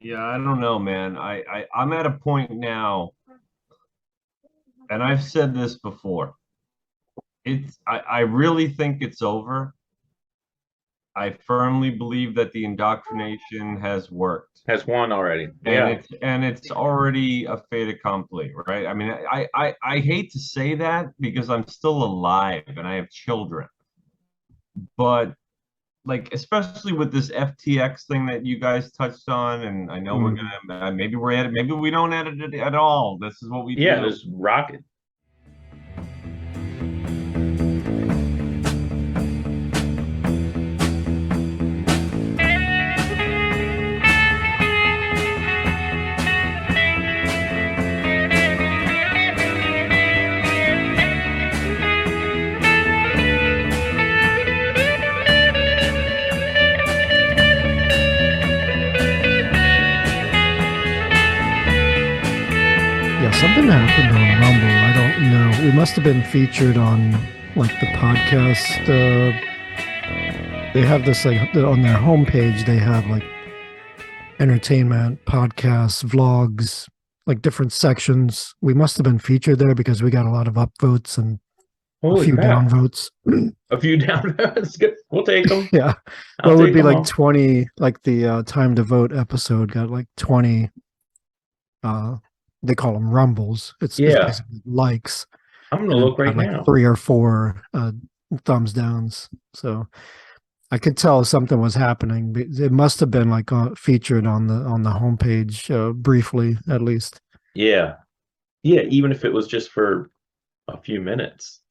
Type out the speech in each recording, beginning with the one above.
Yeah, I don't know, man. I'm at a point now, and I've said this before. I really think it's over. I firmly believe that the indoctrination has worked. Has won already. And Yeah. it's already a fait accompli, right? I mean, I hate to say that because I'm still alive and I have children, but like especially with this FTX thing that you guys touched on, and I know we're Mm. gonna maybe we're at it, maybe we don't edit it at all. This is what we Yeah, do. just rocket. Yeah, something happened on Rumble. I don't know. We must have been featured on like the podcast. They have this like on their homepage. They have like entertainment, podcasts, vlogs, like different sections. We must have been featured there because we got a lot of upvotes and a Holy few crap. downvotes. A few down. That's good. We'll take them. Yeah, well, I'll it would take be them like all. 20. Like the time to vote episode got like 20. Uh, they call them rumbles. It's Yeah. basically likes, I'm gonna and then look right got like now. 3 or 4 thumbs downs. So I could tell something was happening. It must have been like featured on the homepage briefly, at least. Yeah. Yeah, even if it was just for a few minutes.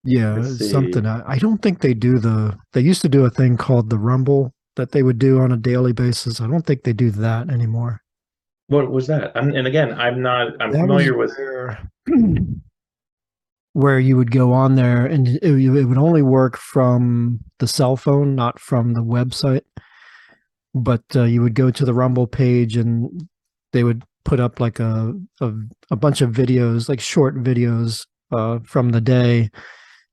Yeah, Let's it's something. see. I don't think they do the. They used to do a thing called the Rumble that they would do on a daily basis. I don't think they do that anymore. What was that? And again, I'm That was familiar with. where you would go on there, and it would only work from the cell phone, not from the website. But you would go to the Rumble page, and they would put up like a bunch of videos, like short videos from the day,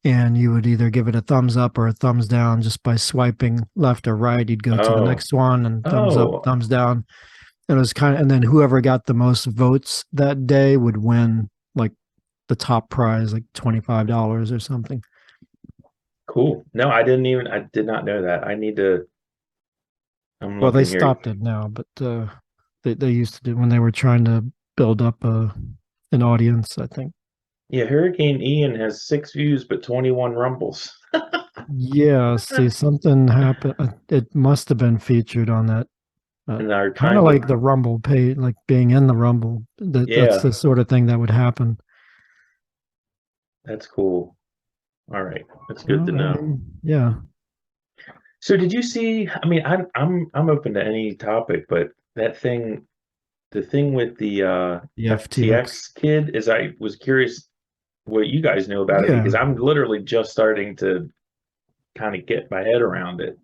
and you would either give it a thumbs up or a thumbs down just by swiping left or right. You'd go to the Oh. next one and thumbs up, Oh. thumbs down. And it was kind of, and then whoever got the most votes that day would win like the top prize, like $25 or something. Cool. No, I did not know that. I need to. I'm Well, they looking here. stopped it now, but they used to do when they were trying to build up an audience, I think. Yeah, Hurricane Ian has 6 views but 21 rumbles. Yeah, see, something happened. It must have been featured on that. And our Kind of time like to. the Rumble page, like being in the Rumble. That's Yeah, the sort of thing that would happen. that's cool. All right, that's good to Well, I know. mean, yeah, So did you see? I mean, I'm open to any topic, but that thing, the thing with the the FTX. FTX kid, is I was curious what you guys know about it Yeah, because I'm literally just starting to kind of get my head around it.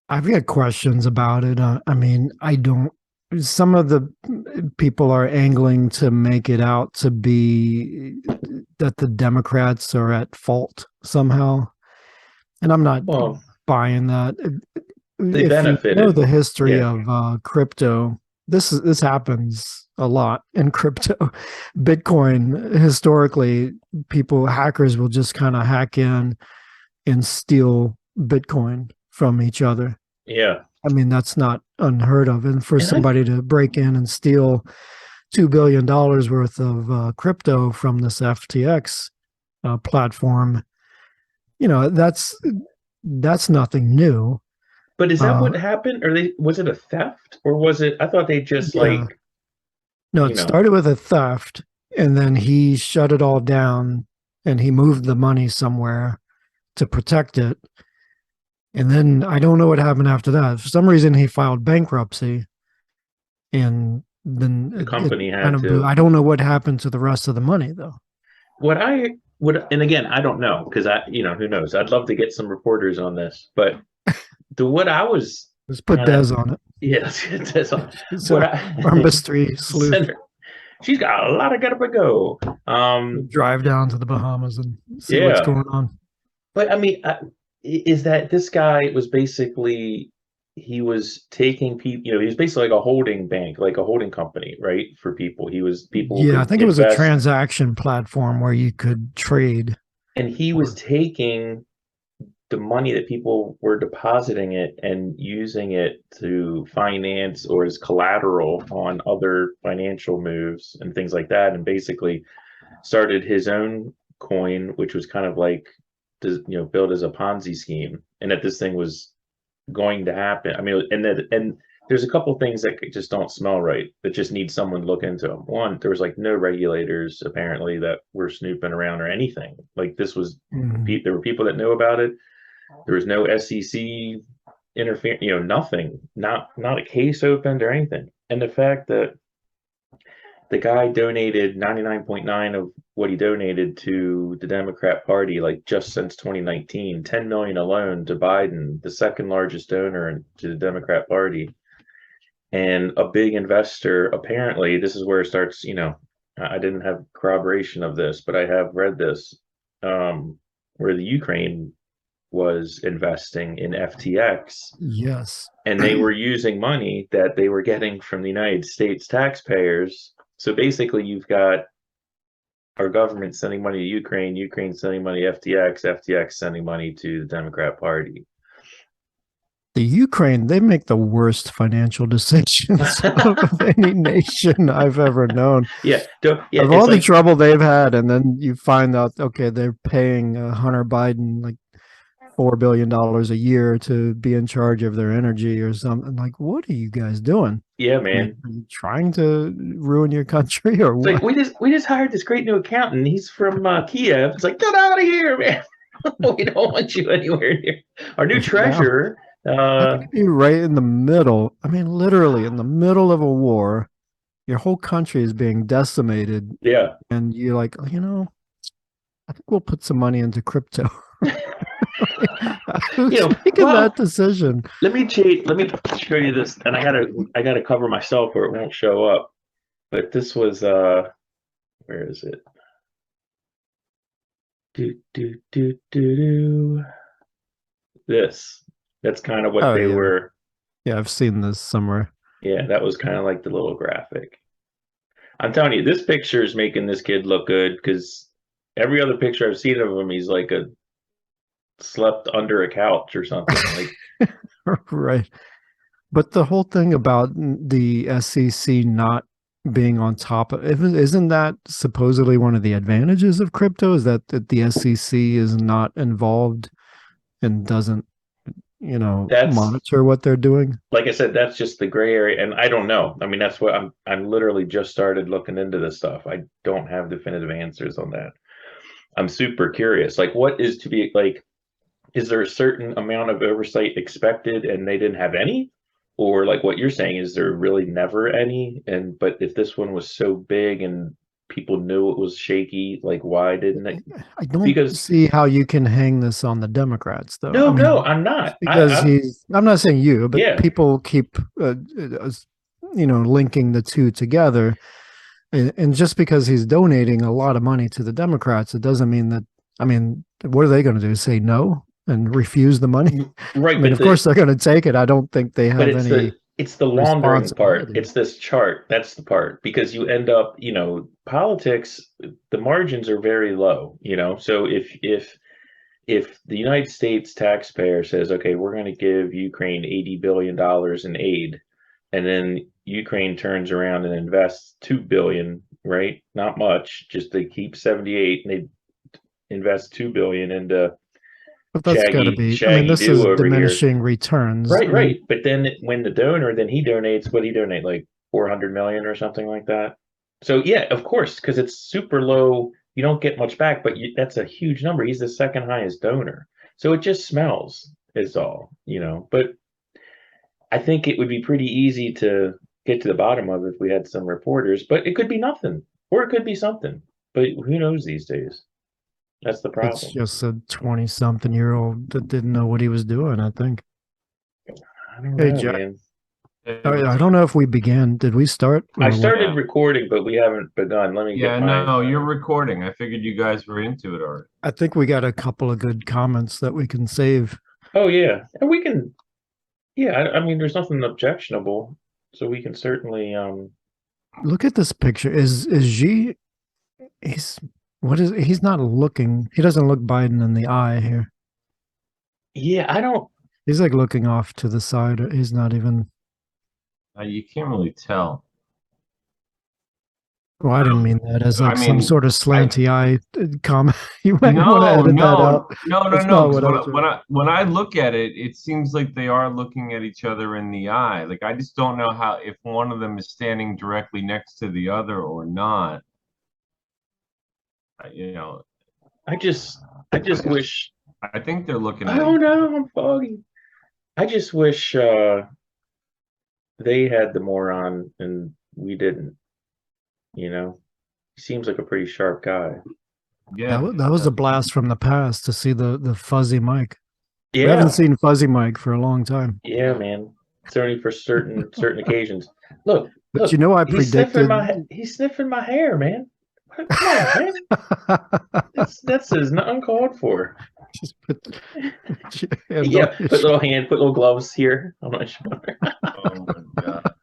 I've got questions about it. I mean, I don't. Some of the people are angling to make it out to be that the Democrats are at fault somehow, and I'm not Well, buying that. they If you know benefited. the history Yeah, of crypto, this happens a lot in crypto. Bitcoin, historically, people hackers will just kind of hack in and steal Bitcoin from each other. yeah. I mean, that's not unheard of. And for And I somebody to break in and steal $2 billion worth of crypto from this FTX platform, that's nothing new. But is that Uh, what happened? Or they was it a theft or was it? I thought they just yeah, like, no, you it know, started with a theft, and then he shut it all down, and he moved the money somewhere to protect it. And then I don't know what happened after that. For some reason, he filed bankruptcy, and then the it company kind had of blew. to. I don't know what happened to the rest of the money, though. What I would, and again, I don't know because who knows? I'd love to get some reporters on this, but the what I was Let's put kind of, Des on it. yeah, let's get this on. He's What our I mystery sleuth. send her, she's got a lot of gotta go. We'll drive down to the Bahamas and see what's Yeah, going on. but I mean, is that this guy was basically? he was taking people, he was basically like a holding bank, like a holding company, right? For people. People Yeah, I could think it was a invest, transaction platform where you could trade. and he was taking the money that people were depositing it and using it to finance or as collateral on other financial moves and things like that, and basically started his own coin, which was kind of like, built as a Ponzi scheme, and that this thing was going to happen. I mean, and there's a couple things that just don't smell right, that just need someone to look into them. One, there was like no regulators apparently that were snooping around or anything. Like this was, there were people that knew about it. There was no SEC interference, nothing, not a case opened or anything. And the fact that the guy donated 99.9 of what he donated to the Democrat Party, like just since 2019, 10 million alone to Biden, the second largest donor to the Democrat Party, and a big investor. Apparently, this is where it starts. I didn't have corroboration of this, but I have read this, where the Ukraine was investing in FTX. Yes. And they were using money that they were getting from the United States taxpayers. So basically, you've got our government sending money to Ukraine, Ukraine sending money to FTX, FTX sending money to the Democrat Party. The Ukraine, they make the worst financial decisions of any nation I've ever known. Yeah. Of all the trouble they've had, and then you find out, okay, they're paying Hunter Biden like $4 billion a year to be in charge of their energy or something. Like, what are you guys doing? Yeah, man. Are you trying to ruin your country or what? Like, we just hired this great new accountant. He's from Kiev. It's like, get out of here, man. We don't want you anywhere near. Our new treasurer. You're right in the middle. I mean, literally in the middle of a war. Your whole country is being decimated. Yeah. And you're like, I think we'll put some money into crypto. Making that decision. Let me show you this, and I gotta cover myself or it won't show up. But this was where is it? This. That's kind of what they were. Yeah, I've seen this somewhere. Yeah, that was kind of like the little graphic. I'm telling you, this picture is making this kid look good, because every other picture I've seen of him, he's like slept under a couch or something. Like right. But the whole thing about the SEC not being on top of it, isn't that supposedly one of the advantages of crypto, is that the SEC is not involved and doesn't monitor what they're doing? Like I said, that's just the gray area, and I don't know. I mean, that's what I'm literally just started looking into this stuff. I don't have definitive answers on that. I'm super curious. Like, what is to be like? Is there a certain amount of oversight expected and they didn't have any? Or like what you're saying, is there really never any? But if this one was so big and people knew it was shaky, like why didn't it? I don't see how you can hang this on the Democrats, though. No, I'm not. Because I'm not saying you, but people keep, linking the two together. And just because he's donating a lot of money to the Democrats, it doesn't mean that, what are they going to do? Say no and refuse the money? Right. Of course they're going to take it. I don't think they have any. It's the laundering part. It's this chart. That's the part, because you end up, politics, the margins are very low, So if the United States taxpayer says, okay, we're going to give Ukraine $80 billion in aid, and then Ukraine turns around and invests $2 billion, right? Not much, just they keep 78 and they invest $2 billion into. But that's got to be. This is diminishing returns, right? But then when the donor, then he donates. What he donate, like 400 million or something like that. So yeah, of course, because it's super low, you don't get much back. But that's a huge number. He's the second highest donor, so it just smells, is all, But I think it would be pretty easy to get to the bottom of it if we had some reporters. But it could be nothing, or it could be something. But who knows these days? That's the problem. It's just a 20-something-year-old that didn't know what he was doing, I think. I don't know, man. I don't know if we began. Did we start? I started recording, but we haven't begun. Let me get no, you're recording. I figured you guys were into it already. I think we got a couple of good comments that we can save. Oh, yeah. And we can Yeah, I mean, there's nothing objectionable, so we can certainly Look at this picture. Is Xi? He's what is? He's not looking. He doesn't look Biden in the eye here. yeah, I don't. He's like looking off to the side. He's not even. You can't really tell. Well, I didn't mean that as I like some mean, sort of slanty eye comment. You might want to No, edit that no, out. no, no, That's no. not 'Cause what I was trying. when I look at it, it seems like they are looking at each other in the eye. Like I just don't know how if one of them is standing directly next to the other or not. You know, I just wish. I think they're looking at Oh each other. no, I'm foggy. I just wish they had the moron and we didn't. You know, he seems like a pretty sharp guy. Yeah, That was a blast from the past to see the fuzzy mic. We Yeah, haven't seen fuzzy mic for a long time. yeah, man. Certainly for certain occasions. Look, But look. you know, I He's sniffing predicted. he's sniffing my hair, man. Come on, man. That's uncalled for. Just put your hand Yeah, on your put little gloves here on my shoulder. Oh my God.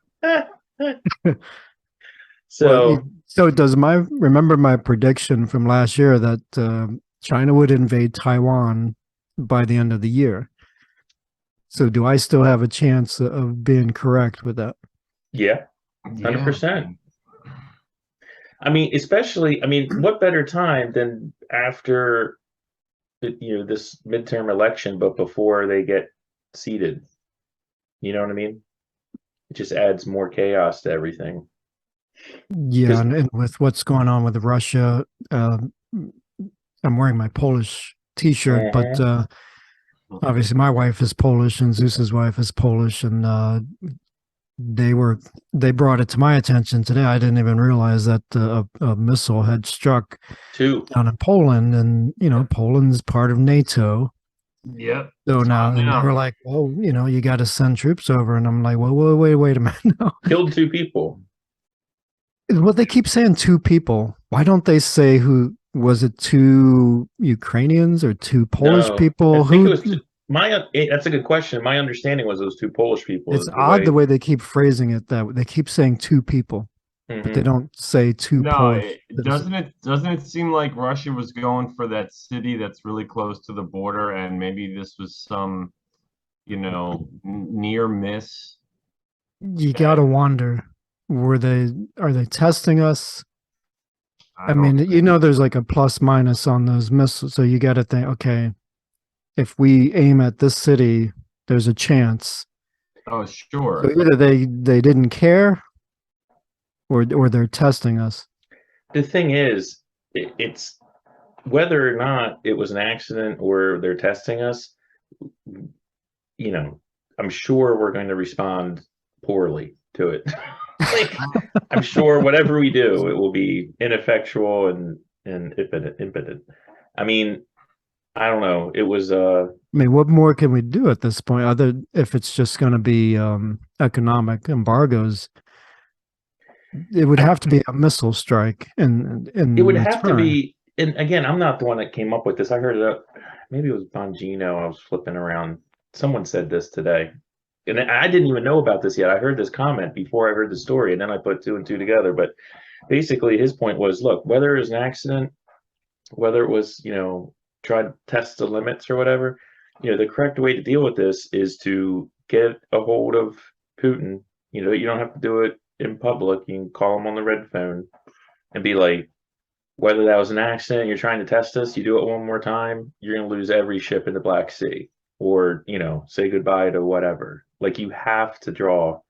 So so does remember my prediction from last year that China would invade Taiwan by the end of the year? So do I still have a chance of being correct with that? yeah, 100%. I mean, especially, I mean, what better time than after this midterm election, but before they get seated? You know what I mean? It just adds more chaos to everything. Yeah, and with what's going on with Russia, I'm wearing my Polish T-shirt, but obviously my wife is Polish and Zeus's wife is Polish, and they brought it to my attention today. I didn't even realize that a missile had struck down in Poland, and Poland's part of NATO. Yep. So now they were like, "Well, you got to send troops over," and I'm like, "Well, wait a minute, no." Killed 2 people. Well, they keep saying 2 people. Why don't they say who was it? 2 Ukrainians or 2 Polish people? I think it was that's a good question. My understanding was those 2 Polish people. It's odd the way they keep phrasing it. That they keep saying 2 people, but they don't say 2 Polish. Doesn't it seem like Russia was going for that city that's really close to the border, and maybe this was some, near miss? You gotta wonder, are they testing us? I mean, there's like a plus minus on those missiles, so you got to think, okay, if we aim at this city, there's a chance. Oh, sure. So either they didn't care, or they're testing us. The thing is, it's whether or not it was an accident or they're testing us. I'm sure we're going to respond poorly to it. Like, I'm sure whatever we do, it will be ineffectual and impotent. I mean, I don't know. It was I mean, what more can we do at this point, other if it's just going to be economic embargoes? It would have to be a missile strike, and it would have to be. And again, I'm not the one that came up with this. I heard it. Maybe it was Bongino. I was flipping around. Someone said this today, and I didn't even know about this yet. I heard this comment before I heard the story, and then I put 2 and 2 together. But basically, his point was, look, whether it was an accident, whether it was try to test the limits or whatever, the correct way to deal with this is to get a hold of Putin. You don't have to do it in public. You can call him on the red phone and be like, whether that was an accident, you're trying to test us, you do it one more time, you're going to lose every ship in the Black Sea, or say goodbye to whatever. Like, you have to draw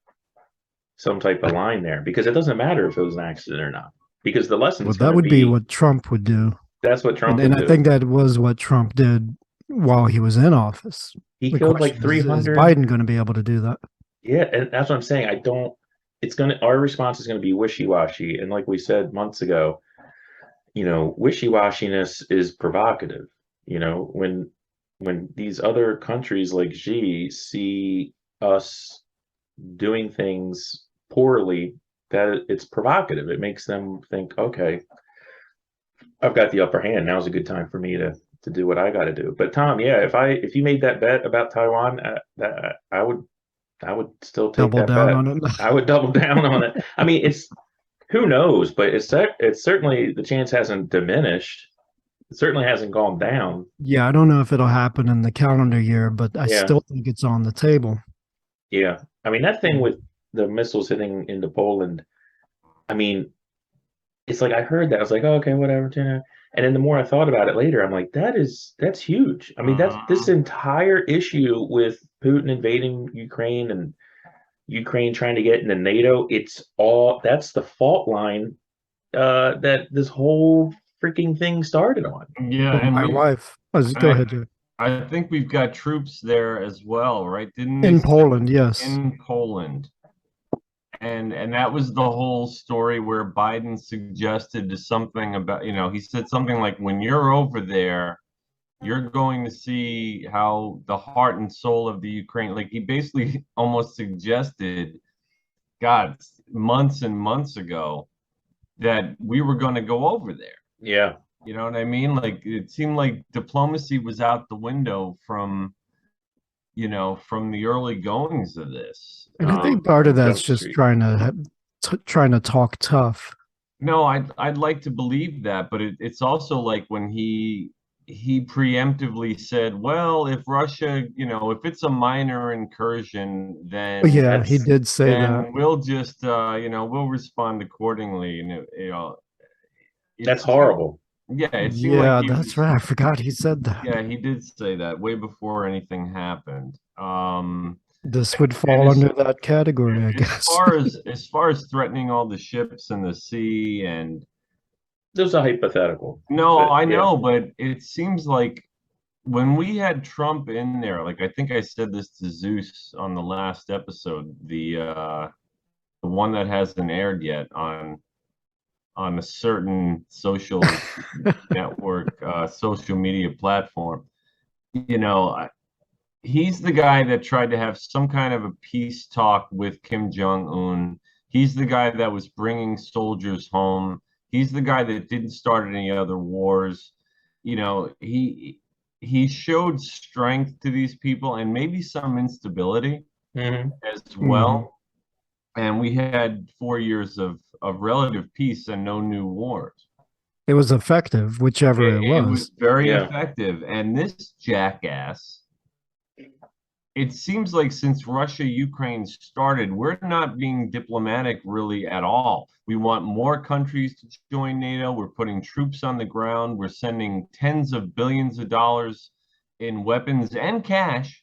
some type of line there, because it doesn't matter if it was an accident or not, because the lessons that would be what Trump would do. That's what Trump would do. And I think that was what Trump did while he was in office. He killed like 300. Is Biden going to be able to do that? Yeah, and that's what I'm saying. Our response is going to be wishy-washy. And like we said months ago, wishy-washiness is provocative. When these other countries like Xi see us doing things poorly, that it's provocative. It makes them think, okay, I've got the upper hand. Now's a good time for me to do what I got to do. But Tom, yeah, if you made that bet about Taiwan, that I would I would still take Double that down bet. on it. I would double down on it. I mean, who knows, but it's certainly the chance hasn't diminished. It certainly hasn't gone down. Yeah, I don't know if it'll happen in the calendar year, but I Yeah. still think it's on the table. Yeah. I mean, that thing with the missiles hitting into Poland, I mean, it's like I heard that. I was like, oh, okay, whatever. And then the more I thought about it later, I'm like, that's huge. I mean, that's this entire issue with Putin invading Ukraine and Ukraine trying to get into NATO. That's the fault line that this whole freaking thing started on. Yeah, Well, and my wife. Go ahead, Joe. I think we've got troops there as well, right? Didn't In they say- Poland, yes. in Poland. And that was the whole story where Biden suggested something about, he said something like, when you're over there, you're going to see how the heart and soul of the Ukraine, like he basically almost suggested, God, months and months ago, that we were going to go over there. Yeah. You know what I mean? Like it seemed like diplomacy was out the window from the early goings of this. And I think part of that's Jump just Street. trying to talk tough. No, I'd like to believe that, but it's also like when he preemptively said, well, if Russia, if it's a minor incursion, then Yeah, he did say then that. we'll just we'll respond accordingly. And That's horrible. Yeah, it seemed Yeah, like that's right. I forgot he said that. Yeah, he did say that way before anything happened. This would fall under that category, I guess. As far as threatening all the ships in the sea, and Those are hypothetical. no, But, I yeah. know, but it seems like when we had Trump in there, like I think I said this to Zeus on the last episode, the one that hasn't aired yet on a certain social network, social media platform. He's the guy that tried to have some kind of a peace talk with Kim Jong-un. He's the guy that was bringing soldiers home. He's the guy that didn't start any other wars. He showed strength to these people and maybe some instability as well. And we had 4 years of relative peace and no new wars. It was effective, whichever it was. It was very Yeah. effective. And this jackass, it seems like since Russia-Ukraine started, we're not being diplomatic really at all. We want more countries to join NATO. We're putting troops on the ground. We're sending tens of billions of dollars in weapons and cash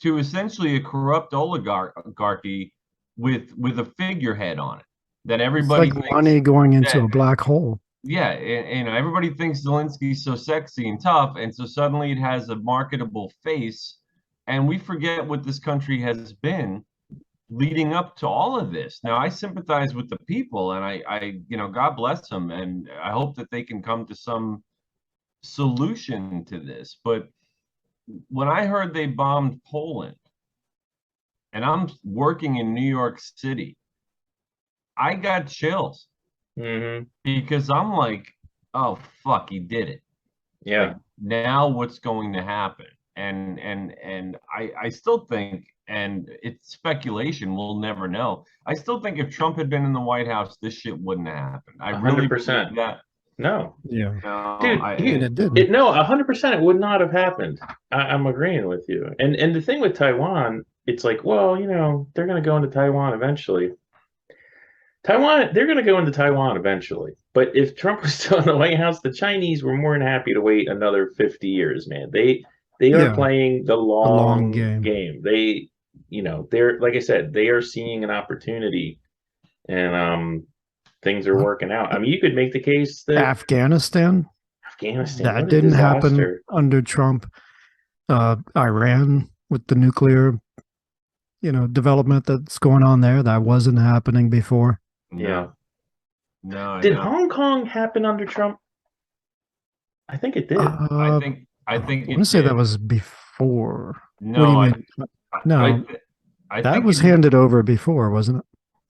to essentially a corrupt oligarchy with a figurehead on it that everybody It's like thinks money going into that- a black hole. Yeah, and everybody thinks Zelensky's so sexy and tough, and so suddenly it has a marketable face, and we forget what this country has been leading up to all of this. Now, I sympathize with the people, and I God bless them, and I hope that they can come to some solution to this. But when I heard they bombed Poland, and I'm working in New York City, I got chills because I'm like, oh fuck, he did it. Yeah. Like, now what's going to happen? And I still think, and it's speculation, we'll never know. I still think if Trump had been in the White House, this shit wouldn't have happened. I really 100%. believe that. No. Yeah. No, Dude, And it didn't. No, 100% it would not have happened. I'm agreeing with you. And the thing with Taiwan, it's like, well, they're going to go into Taiwan eventually. They're going to go into Taiwan eventually. But if Trump was still in the White House, the Chinese were more than happy to wait another 50 years, man. They are playing the long game. They're, like I said, they are seeing an opportunity, and things are working out. I mean, you could make the case that Afghanistan that didn't happen under Trump. Iran with the nuclear, development that's going on there, that wasn't happening before. Yeah. No. Did Hong Kong happen under Trump? I think it did. I think I want to say that was before. No, what do you mean? No, I that think was handed over before, wasn't it?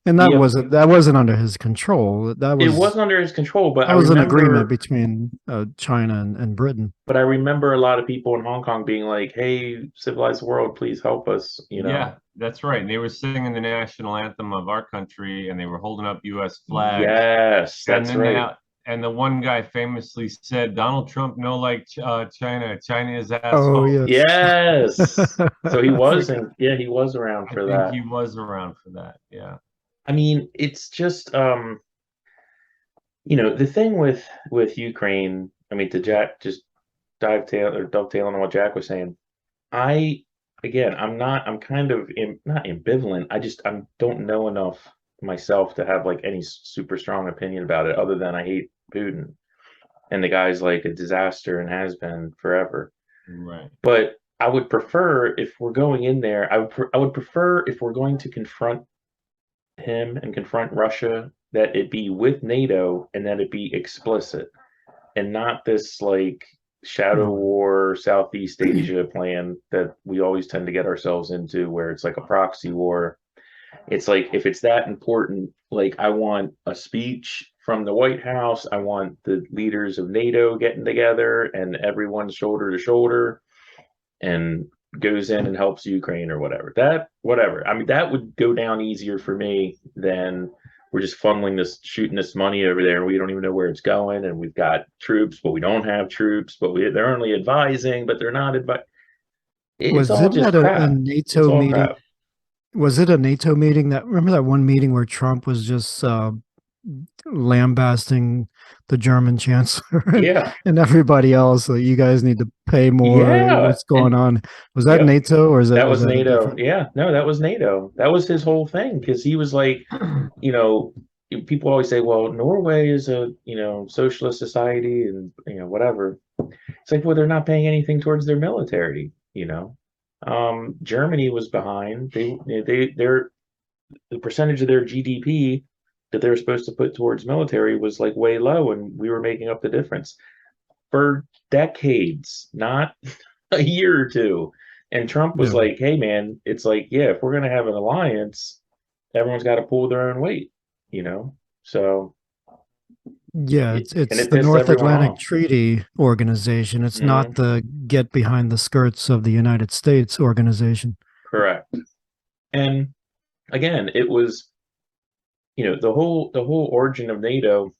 And that wasn't under his control. It wasn't under his control, but that was an agreement between China and Britain. But I remember a lot of people in Hong Kong being like, "Hey, civilized world, please help us." You know? Yeah, that's right. And they were singing the national anthem of our country, and they were holding up U.S. flags. Yes, that's right. And the one guy famously said, "Donald Trump no like China. China is asshole." Oh yes. So he wasn't. Yeah, he was around for that. I think he was around for that. Yeah. I mean, it's just you know, the thing with Ukraine. I mean, to Jack, just dovetailing on what Jack was saying. I'm kind of not ambivalent. I don't know enough myself to have like any super strong opinion about it, other than I hate Putin, and the guy's like a disaster and has been forever. Right. But I would prefer, if we're going in there, I would prefer, if we're going to confront him and confront Russia, that it be with NATO and that it be explicit, and not this like shadow war Southeast Asia plan that we always tend to get ourselves into, where it's like a proxy war. It's like, if it's that important, like, I want a speech from the White House. I want the leaders of NATO getting together and everyone shoulder to shoulder and goes in and helps Ukraine or whatever. Whatever. I mean, that would go down easier for me than we're just shooting this money over there. We don't even know where it's going. And we've got troops, but we don't have troops, but they're only advising, but they're not advising. Was it at a NATO meeting? Crap. Was it a NATO meeting remember that one meeting where Trump was just lambasting the German chancellor and everybody else, like, you guys need to pay more. What's going on? Was that NATO, or is that was NATO? No, that was NATO. That was his whole thing, because he was like, you know, people always say, well, Norway is a, you know, socialist society and, you know, whatever. It's like, well, they're not paying anything towards their military, you know. Germany was behind. The percentage of their GDP that they were supposed to put towards military was like way low, and we were making up the difference for decades, not a year or two. And Trump was like, hey man, it's like, yeah, if we're gonna have an alliance, everyone's got to pull their own weight, you know. So yeah, it's the North Atlantic Treaty Organization. It's not the get behind the skirts of the United States organization. Correct. And again, it was, you know, the whole origin of NATO.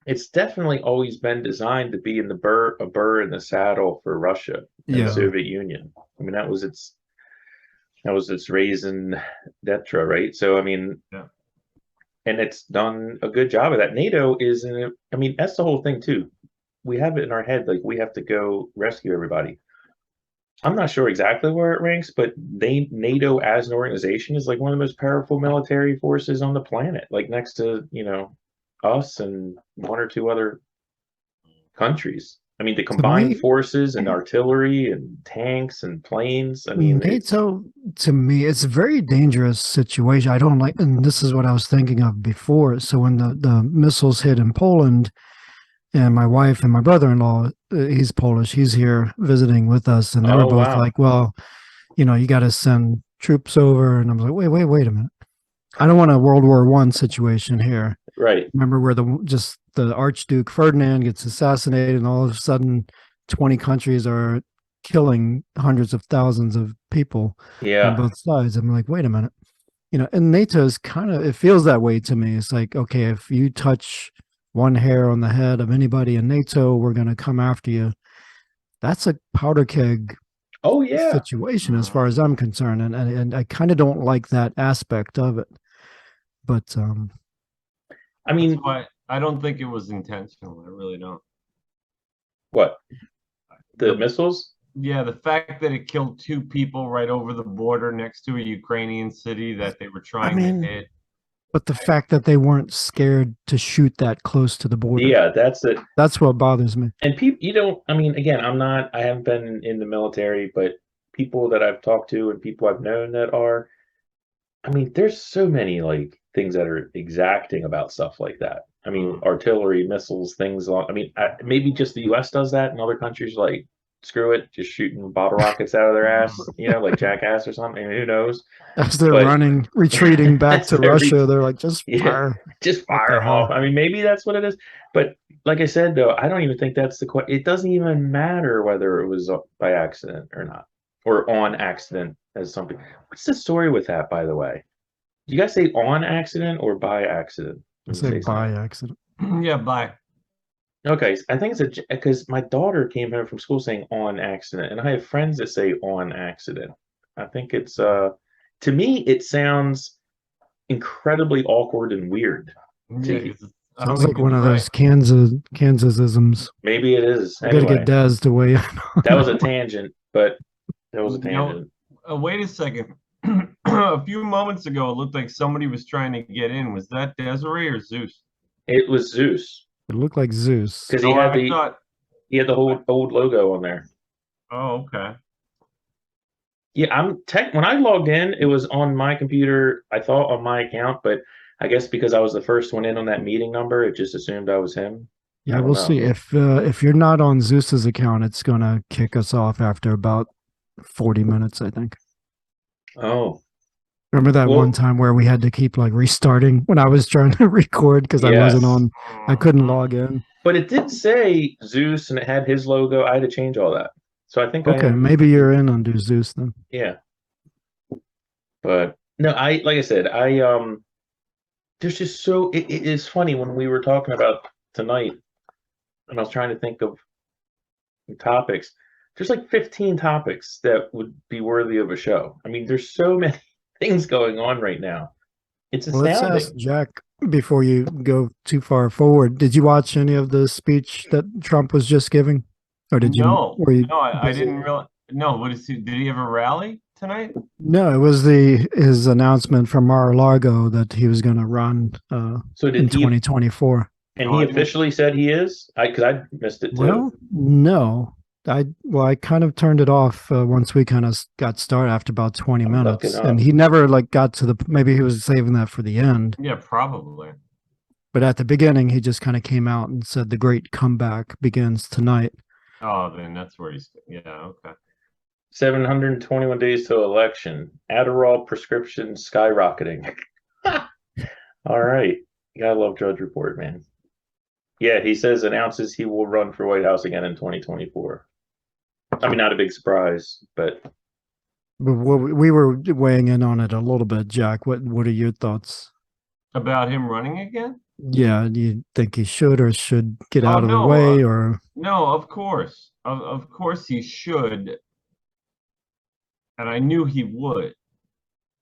It's definitely always been designed to be a burr in the saddle for Russia and the Soviet Union. I mean, that was its raison d'etre, right? So I mean, and it's done a good job of that. NATO is I mean, that's the whole thing too. We have it in our head, like, we have to go rescue everybody. I'm not sure exactly where it ranks, but NATO as an organization is like one of the most powerful military forces on the planet, like next to, you know, us and one or two other countries. I mean, the combined forces and artillery and tanks and planes. I mean, NATO, to me, it's a very dangerous situation. I don't like, and this is what I was thinking of before. So when the missiles hit in Poland, and my wife and my brother-in-law, he's Polish, he's here visiting with us, and they were both like, well, you know, you got to send troops over. And I was like, wait a minute. I don't want a World War I situation here. Right. Remember where the Archduke Ferdinand gets assassinated, and all of a sudden 20 countries are killing hundreds of thousands of people on both sides. I'm like, wait a minute. You know, and NATO is it feels that way to me. It's like, okay, if you touch one hair on the head of anybody in NATO, we're going to come after you. That's a powder keg situation as far as I'm concerned. And I kind of don't like that aspect of it. But I mean, I don't think it was intentional. I really don't. What? The missiles? Yeah, the fact that it killed 2 people right over the border next to a Ukrainian city that they were trying to hit. But the fact that they weren't scared to shoot that close to the border. Yeah, that's it. That's what bothers me. And people, you don't, I mean, again, I haven't been in the military, but people that I've talked to and people I've known that are, I mean, there's so many like things that are exacting about stuff like that. I mean, artillery, missiles, things. I mean, maybe just the U.S. does that, and other countries like screw it, just shooting bottle rockets out of their ass, like Jackass or something. I mean, who knows? As they're But running, retreating back as to they're Russia, they're like, just yeah, fire. just What fire the them off. hell? I mean, maybe that's what it is. But like I said, though, I don't even think that's the question. It doesn't even matter whether it was by accident or not, or on accident as something. What's the story with that, by the way? Do you guys say on accident or by accident? I When you say say by something? accident. Yeah, bye. Okay, I think it's because my daughter came home from school saying on accident, and I have friends that say on accident. I think it's to me it sounds incredibly awkward and weird. Yeah, 'cause I don't Sounds like think one it's of right. those Kansasisms. Maybe it is. I gotta get Anyway, Daz to weigh in. that was a tangent, but that was a No, tangent. wait a second. A few moments ago, it looked like somebody was trying to get in. Was that Desiree or Zeus? It was Zeus It looked like Zeus. because Oh, I thought. he had the whole old logo on there. Oh, okay. Yeah, when I logged in, it was on my computer. I thought on my account, but I guess because I was the first one in on that meeting number, it just assumed I was him. I Yeah, don't we'll know. see. If you're not on Zeus's account, it's gonna kick us off after about 40 minutes, I think. Oh, Remember that Well- one time where we had to keep like restarting when I was trying to record because I wasn't Yes. on, I couldn't log in. but it did say Zeus and it had his logo. I had to change all that. So I think I Okay, am, maybe you're in under Zeus then. yeah. But no, like I said, there's just it is funny when we were talking about tonight, and I was trying to think of topics. There's like 15 topics that would be worthy of a show. I mean, there's so many things going on right now. It's Well, let's astounding. ask Jack before you go too far forward. Did you watch any of the speech that Trump was just giving, or did you? No, Were you no, I busy? didn't realize. No, what is he? Did he have a rally tonight? No, it was his announcement from Mar-a-Lago that he was going to run So in did he? 2024. And Oh, I he didn't- officially said he is. Because I missed it too. Well, no. I kind of turned it off once we kind of got started after about 20 I'm minutes, looking and up. he never like got to the. Maybe he was saving that for the end, Yeah, probably. but at the beginning he just kind of came out and said the great comeback begins tonight. Oh, then that's where he's. Yeah, okay. 721 days till election. Adderall prescription skyrocketing. All right. You gotta love Drudge Report, man. Yeah, he announces he will run for White House again in 2024. I mean, not a big surprise, but But we were weighing in on it a little bit, Jack. What are your thoughts? About him running again? Yeah, do you think he should or should get Oh, out of the no, way, or No, of course. Of course he should. And I knew he would.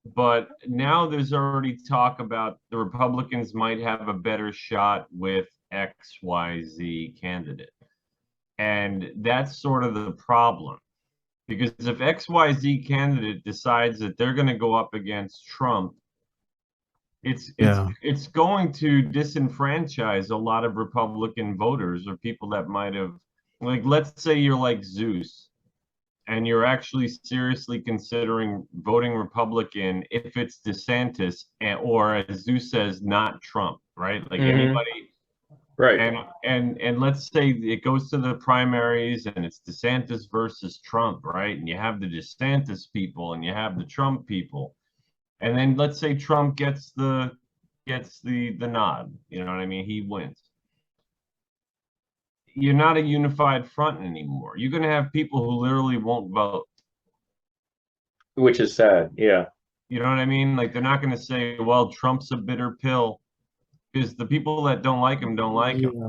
But now there's already talk about the Republicans might have a better shot with XYZ candidate. And that's sort of the problem. Because if XYZ candidate decides that they're going to go up against Trump, it's going to disenfranchise a lot of Republican voters or people that might have, like, let's say you're like Zeus and you're actually seriously considering voting Republican if it's DeSantis or, as Zeus says, not Trump, right? Like anybody. right. And let's say it goes to the primaries and it's DeSantis versus Trump, right? And you have the DeSantis people and you have the Trump people. And then let's say Trump gets the nod, you know what I mean? He wins. You're not a unified front anymore. You're going to have people who literally won't vote. Which is sad. Yeah. You know what I mean? Like they're not going to say, well, Trump's a bitter pill, because the people that don't like him don't like him. Yeah.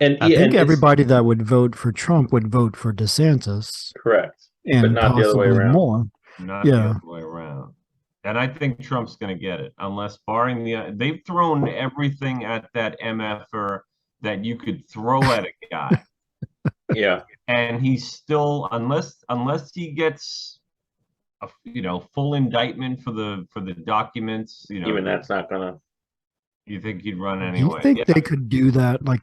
And I think everybody that would vote for Trump would vote for DeSantis, correct. and not the other way possibly around. more. Not the other way around. And I think Trump's going to get it, unless barring they've thrown everything at that MFer that you could throw at a guy. Yeah. And he's still, unless he gets a full indictment for the documents, Even that's not gonna. You think he'd run Do anyway? you think they could do that like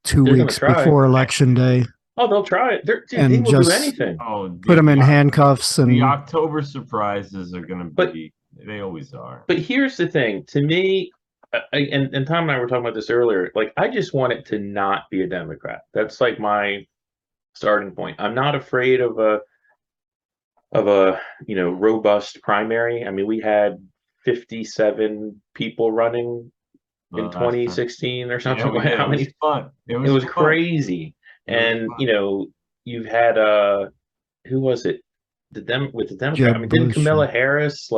2 They're gonna weeks try. before election day? Oh, they'll try it. Dude, And they will do just- anything. Oh, Put them in handcuffs and the October surprises are going to But- be. They always are. But here's the thing. To me, and Tom and I were talking about this earlier. Like, I just want it to not be a Democrat. That's like my starting point. I'm not afraid of a robust primary. I mean, we had 57 people running in 2016 or something. Yeah, How it was many? fun. It was fun. crazy. And you've had who was it? With the Democrat. I mean, didn't Kamala Harris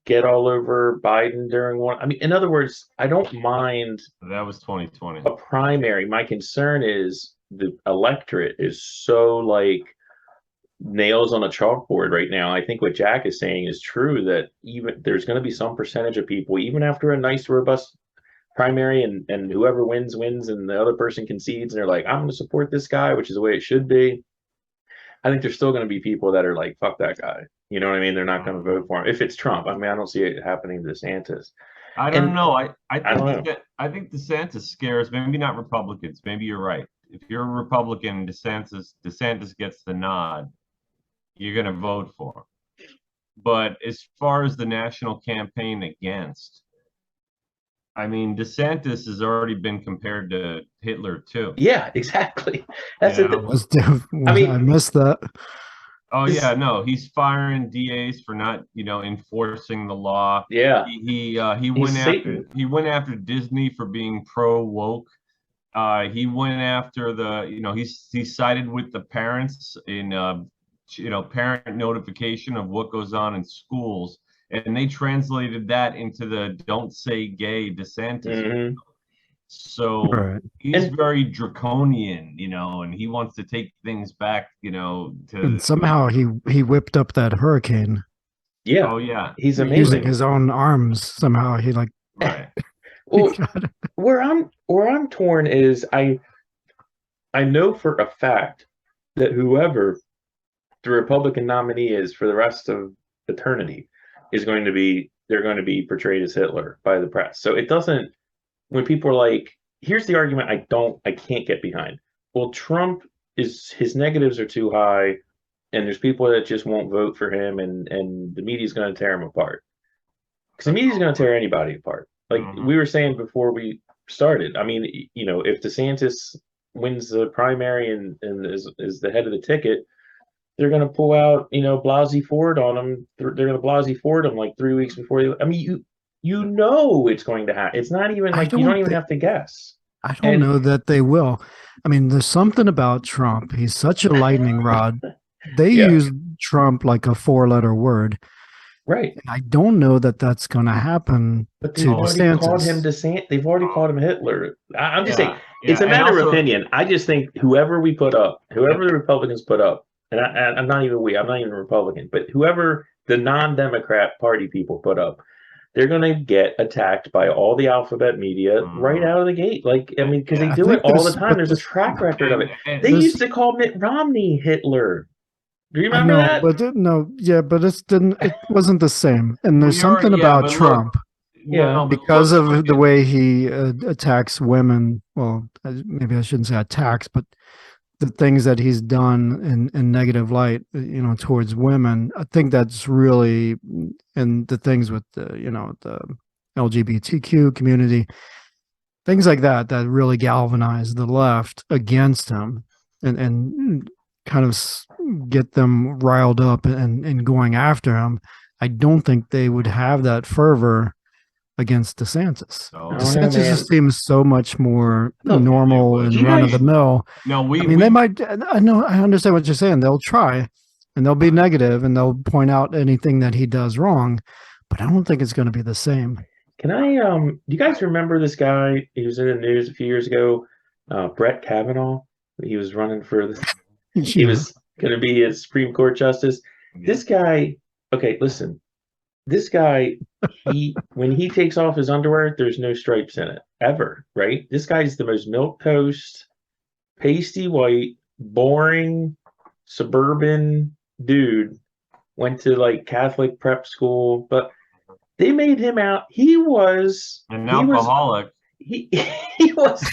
get all over Biden during one? I mean, in other words, I don't mind. That was 2020. A primary. My concern is the electorate is so nails on a chalkboard right now. I think what Jack is saying is true, that even there's going to be some percentage of people, even after a nice, robust primary, and whoever wins, and the other person concedes, and they're like, I'm going to support this guy, which is the way it should be. I think there's still going to be people that are like, fuck that guy. You know what I mean? They're not going to vote for him. If it's Trump, I mean, I don't see it happening to DeSantis. I don't know. I think DeSantis scares, maybe not Republicans. Maybe you're right. If you're a Republican, DeSantis gets the nod, you're going to vote for him. But as far as the national campaign against, I mean, DeSantis has already been compared to Hitler too. Yeah, exactly. That's it. I mean, I missed that. Oh yeah, no, he's firing DAs for not, enforcing the law. Yeah, he went after Disney for being pro woke. He went after he sided with the parents in parent notification of what goes on in schools, and they translated that into the "Don't Say Gay" DeSantis. Mm-hmm. So he's very draconian, and he wants to take things back, and somehow he whipped up that hurricane. Yeah. Oh yeah. He's amazing. Using his own arms somehow. He right. Well, where I'm torn is I know for a fact that whoever the Republican nominee is for the rest of eternity is going to be portrayed as Hitler by the press. So it doesn't. When people are like, here's the argument I can't get behind. Well, Trump his negatives are too high, and there's people that just won't vote for him, and the media's going to tear him apart. Because the media's going to tear anybody apart. Like we were saying before we started. I mean, if DeSantis wins the primary and is the head of the ticket, they're going to pull out, Blasey Ford on him. They're going to Blasey Ford him like 3 weeks before. I mean, it's going to happen. It's not even like you don't even have to guess. I don't know that they will. I mean, there's something about Trump. He's such a lightning rod. They use Trump like a 4-letter word. Right. And I don't know that that's going to happen. But they've already called him DeSantis. They've already called him Hitler. I'm just saying, it's a matter of opinion. I just think whoever the Republicans put up, and I'm not even a Republican, but whoever the non-Democrat party people put up, they're going to get attacked by all the alphabet media right out of the gate. Because they do it all the time. There's a track record of it. They used to call Mitt Romney Hitler. Do you remember that? But it wasn't the same. And there's something about Trump. Because of the way he attacks women. Well, maybe I shouldn't say attacks, but the things that he's done in negative light, towards women. I think that's really, and the things with the LGBTQ community, things like that really galvanize the left against him and kind of get them riled up and going after him. I don't think they would have that fervor against DeSantis. DeSantis just seems so much more normal and run of the mill. They might. I understand what you're saying. They'll try, and they'll be negative, and they'll point out anything that he does wrong. But I don't think it's going to be the same. Can I? Do you guys remember this guy? He was in the news a few years ago. Brett Kavanaugh. He was running for this. He was going to be a Supreme Court justice. This guy. Okay, listen. This guy, when he takes off his underwear, there's no stripes in it ever, right? This guy's the most milquetoast, pasty white, boring, suburban dude. Went to Catholic prep school, but they made him out. He was an alcoholic. He was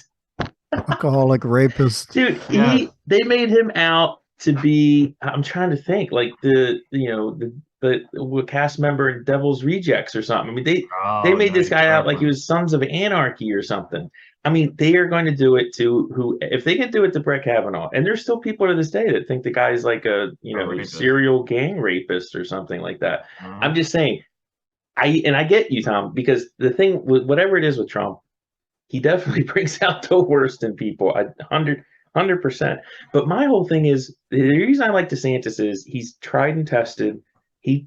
alcoholic rapist, dude. They made him out to be. I'm trying to think, the the cast member in Devil's Rejects or something. I mean, they Oh, made this nice. guy out That like he one. was Sons of Anarchy or something. I mean, they are going to do it to who if they can do it to Brett Kavanaugh, and there's still people to this day that think the guy's like a A rapist. serial gang rapist or something like that. I'm Mhm. just saying, I get you, Tom, because the thing with whatever it is with Trump, he definitely brings out the worst in people. 100%. But my whole thing is the reason I like DeSantis is he's tried and tested. He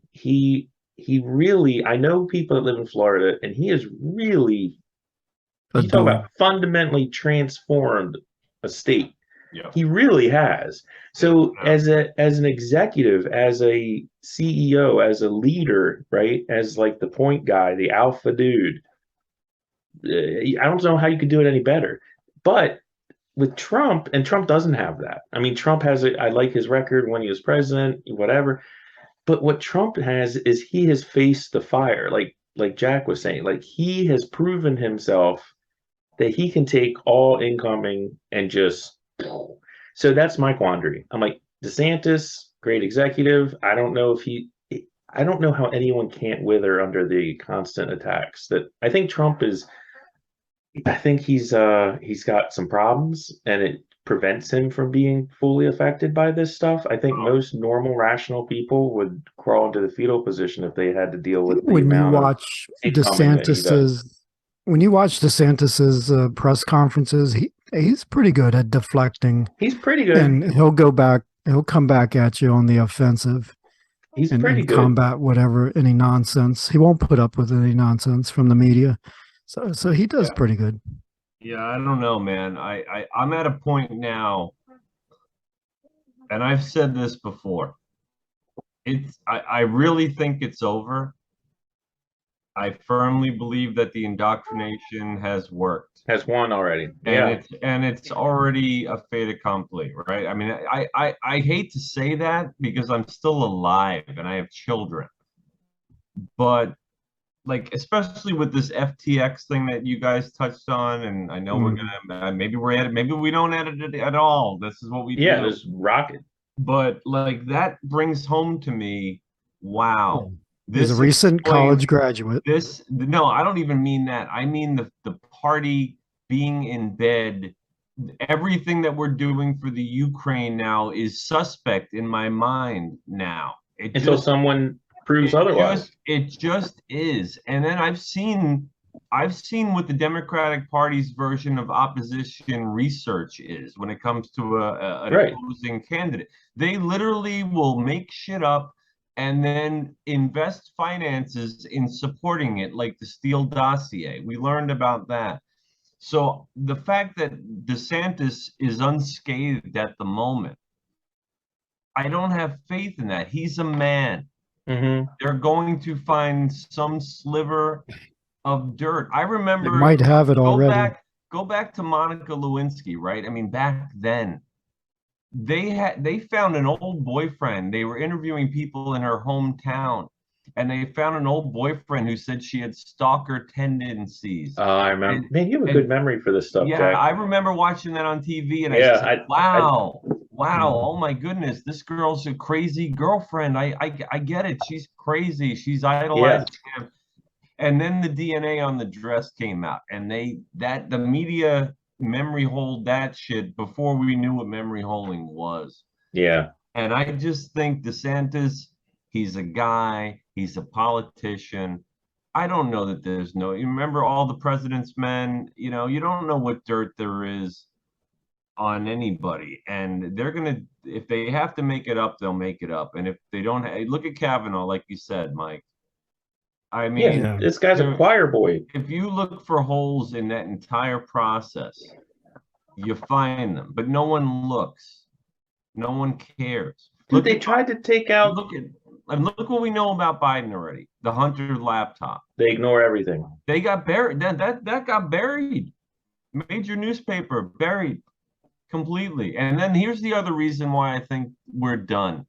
really, I know people that live in Florida, and he is really, A you talk dude. about fundamentally transformed a state. Yeah. He really has. So Yeah. as an executive, as a CEO, as a leader, right? As like the point guy, the alpha dude, I don't know how you could do it any better. But with Trump, and Trump doesn't have that. I mean, Trump has I like his record when he was president, whatever. But what Trump has is he has faced the fire, like Jack was saying, like he has proven himself that he can take all incoming and just. So that's my quandary. I'm like DeSantis, great executive. I don't know if he. I don't know how anyone can't wither under the constant attacks. That I think Trump is. I think he's got some problems, and it prevents him from being fully affected by this stuff. I think Oh, most normal, rational people would crawl into the fetal position if they had to deal with the When you amount of watch incoming that he does. DeSantis's press conferences, he's pretty good at deflecting, He's pretty good. and he'll come back at you on the offensive He's pretty and good. combat any nonsense. He won't put up with any nonsense from the media. So he does yeah. pretty good. Yeah, I don't know, man. I'm at a point now, and I've said this before. I really think it's over. I firmly believe that the indoctrination has worked. Has won already. And it's already a fait accompli, right? I mean, I hate to say that because I'm still alive and I have children, but like especially with this FTX thing that you guys touched on, and I know we're gonna maybe we're at it, maybe we don't edit it at all. This is what we do. There's rocket. But like that brings home to me, wow, He's a this recent college explains graduate. this. No, I don't even mean that. I mean the party being in bed. Everything that we're doing for the Ukraine now is suspect in my mind now. Until someone proves otherwise. It just is. And then I've seen what the Democratic Party's version of opposition research is when it comes to an Right. opposing candidate. They literally will make shit up and then invest finances in supporting it, like the Steele dossier. We learned about that. So the fact that DeSantis is unscathed at the moment, I don't have faith in that. He's a man. Mm-hmm. They're going to find some sliver of dirt. I They remember might have it already. Go back to Monica Lewinsky, right? I mean, back then they found an old boyfriend. They were interviewing people in her hometown, and they found an old boyfriend who said she had stalker tendencies. I remember. Man, you have a good memory for this stuff, Yeah, Jack. I remember watching that on TV, and Yeah, I said, wow, oh my goodness, this girl's a crazy girlfriend. I get it. She's crazy. She's idolizing him. And then the DNA on the dress came out, and the media memory hold that shit before we knew what memory holding was. Yeah. And I just think DeSantis, he's a guy, he's a politician. I don't know that you remember all the president's men, you don't know what dirt there is on anybody. And they're going to, if they have to make it up, they'll make it up. And if they don't, look at Kavanaugh, like you said, Mike. I mean, this guy's a choir boy. If you look for holes in that entire process, you find them, but no one looks. No one cares. Dude, they tried to take out. Look what we know about Biden already. The Hunter laptop. They ignore everything. They got buried. That got buried. Major newspaper buried completely. And then here's the other reason why I think we're done.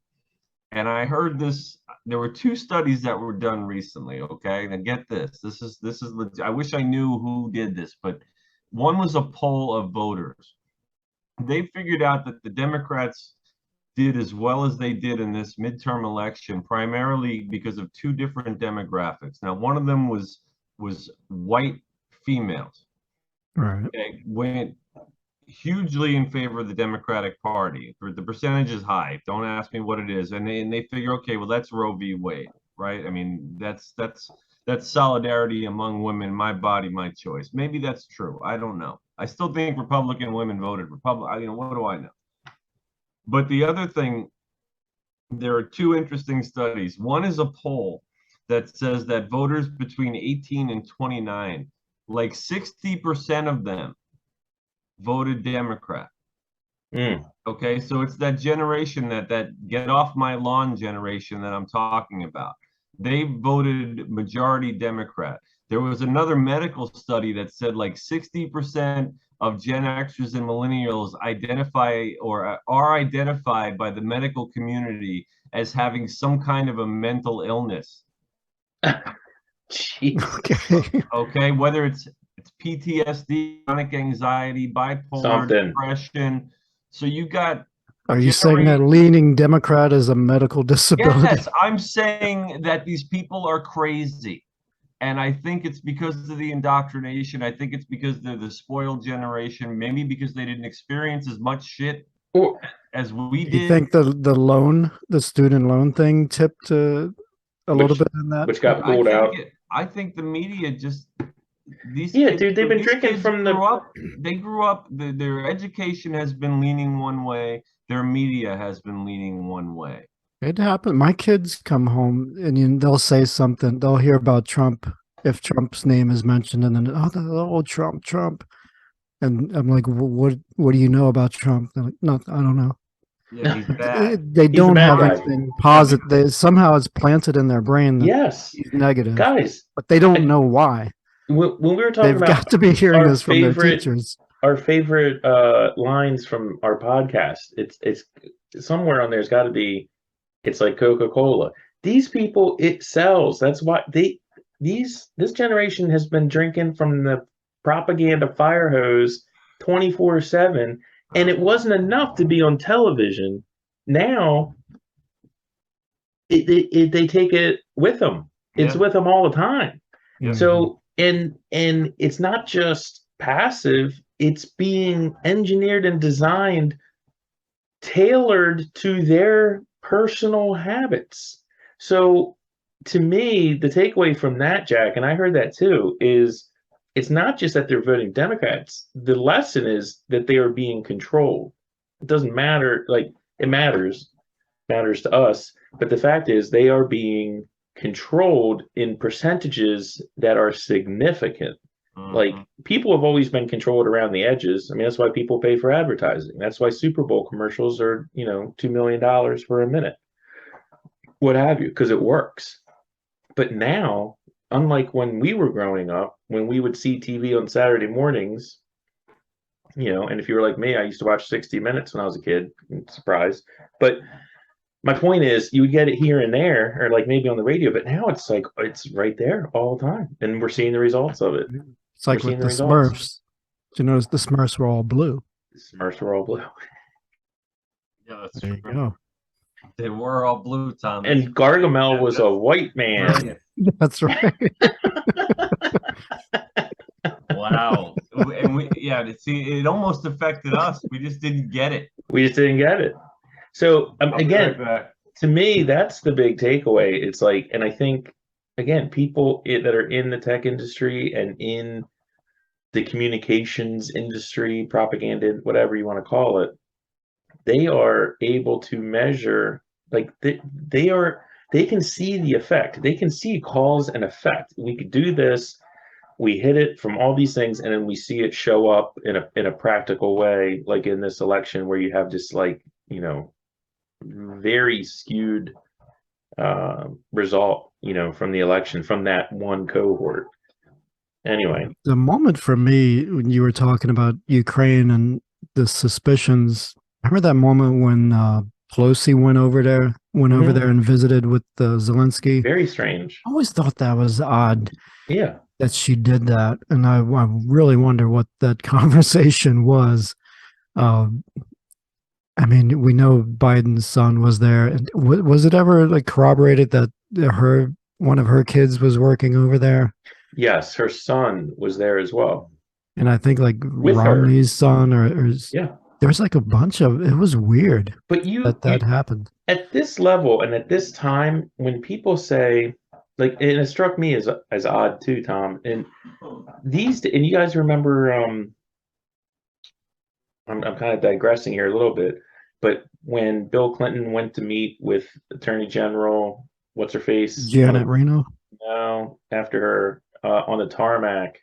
And I heard this. There were 2 studies that were done recently. Okay, now get this. This is. I wish I knew who did this, but one was a poll of voters. They figured out that the Democrats did as well as they did in this midterm election, primarily because of two different demographics. Now, one of them was white females. Right. They went hugely in favor of the Democratic Party. The percentage is high. Don't ask me what it is. And they figure, okay, well, that's Roe v. Wade, right? I mean, that's solidarity among women, my body, my choice. Maybe that's true. I don't know. I still think Republican women voted Republican. You know, what do I know? But the other thing, there are two interesting studies. One is a poll that says that voters between 18 and 29, like 60% of them voted Democrat. Okay, so it's that generation, that get off my lawn generation that I'm talking about. They voted majority Democrat. There was another medical study that said like 60% of Gen Xers and millennials identify or are identified by the medical community as having some kind of a mental illness. Jeez. Okay. Okay, whether it's PTSD, chronic anxiety, bipolar, depression. So you got. Are you saying that leaning Democrat is a medical disability? Yes, I'm saying that these people are crazy. And I think it's because of the indoctrination. I think it's because they're the spoiled generation, maybe because they didn't experience as much shit as we did. You think the student loan thing tipped a little bit in that? Which got pulled out. I think the media just... Dude, they've been drinking from they grew up, their education has been leaning one way, their media has been leaning one way. It happened. My kids come home and they'll say something. They'll hear about Trump if Trump's name is mentioned, and then Trump. And I'm like, what do you know about Trump? They're like, no, I don't know. Yeah, he's bad. They don't have anything positive. Somehow it's planted in their brain that he's negative. Guys, but they don't know why. When we were talking about, they've got to be hearing this from their teachers. Our favorite lines from our podcast. It's somewhere on there's got to be. It's like Coca-Cola. These people, it sells. That's why this generation has been drinking from the propaganda fire hose 24/7, and it wasn't enough to be on television. Now, they take it with them. It's with them all the time. Yeah. So, and it's not just passive. It's being engineered and designed, tailored to their personal habits. So to me, the takeaway from that, Jack, and I heard that too, is it's not just that they're voting Democrats. The lesson is that they are being controlled. It doesn't matter, like it matters to us, but the fact is they are being controlled in percentages that are significant. Like people have always been controlled around the edges. I mean, that's why people pay for advertising. That's why Super Bowl commercials are, $2 million for a minute, what have you, because it works. But now, unlike when we were growing up, when we would see TV on Saturday mornings, and if you were like me, I used to watch 60 Minutes when I was a kid. Surprise. But my point is, you would get it here and there, or like maybe on the radio, but now it's like, it's right there all the time. And we're seeing the results of it. It's like with the Smurfs. Did you notice the Smurfs were all blue? The Smurfs were all blue. Yeah, that's there true. You go. They were all blue, Tom. And Gargamel was a white man. That's right. Wow. And it almost affected us. We just didn't get it. So again, to me, that's the big takeaway. It's like, and I think, again, people that are in the tech industry and in the communications industry, propaganda, whatever you want to call it, they are able to measure, like they can see the effect. They can see cause and effect. We could do this. We hit it from all these things, and then we see it show up in a practical way, like in this election where you have just like, very skewed result, from the election, from that one cohort. Anyway, the moment for me when you were talking about Ukraine and the suspicions, I remember that moment when Pelosi went over there and visited with Zelensky. Very strange. I always thought that was odd. Yeah, that she did that, and I really wonder what that conversation was. I mean, we know Biden's son was there, and was it ever like corroborated that one of her kids was working over there? Yes, her son was there as well And I think like with her. Romney's son, or Yeah. there's like a bunch of. It was weird But that happened. at this level and at this time, when people say, like, and it struck me as odd too, Tom. And and you guys remember, I'm kind of digressing here a little bit, but when Bill Clinton went to meet with Attorney General, what's her face, Janet Reno, no, after her on the tarmac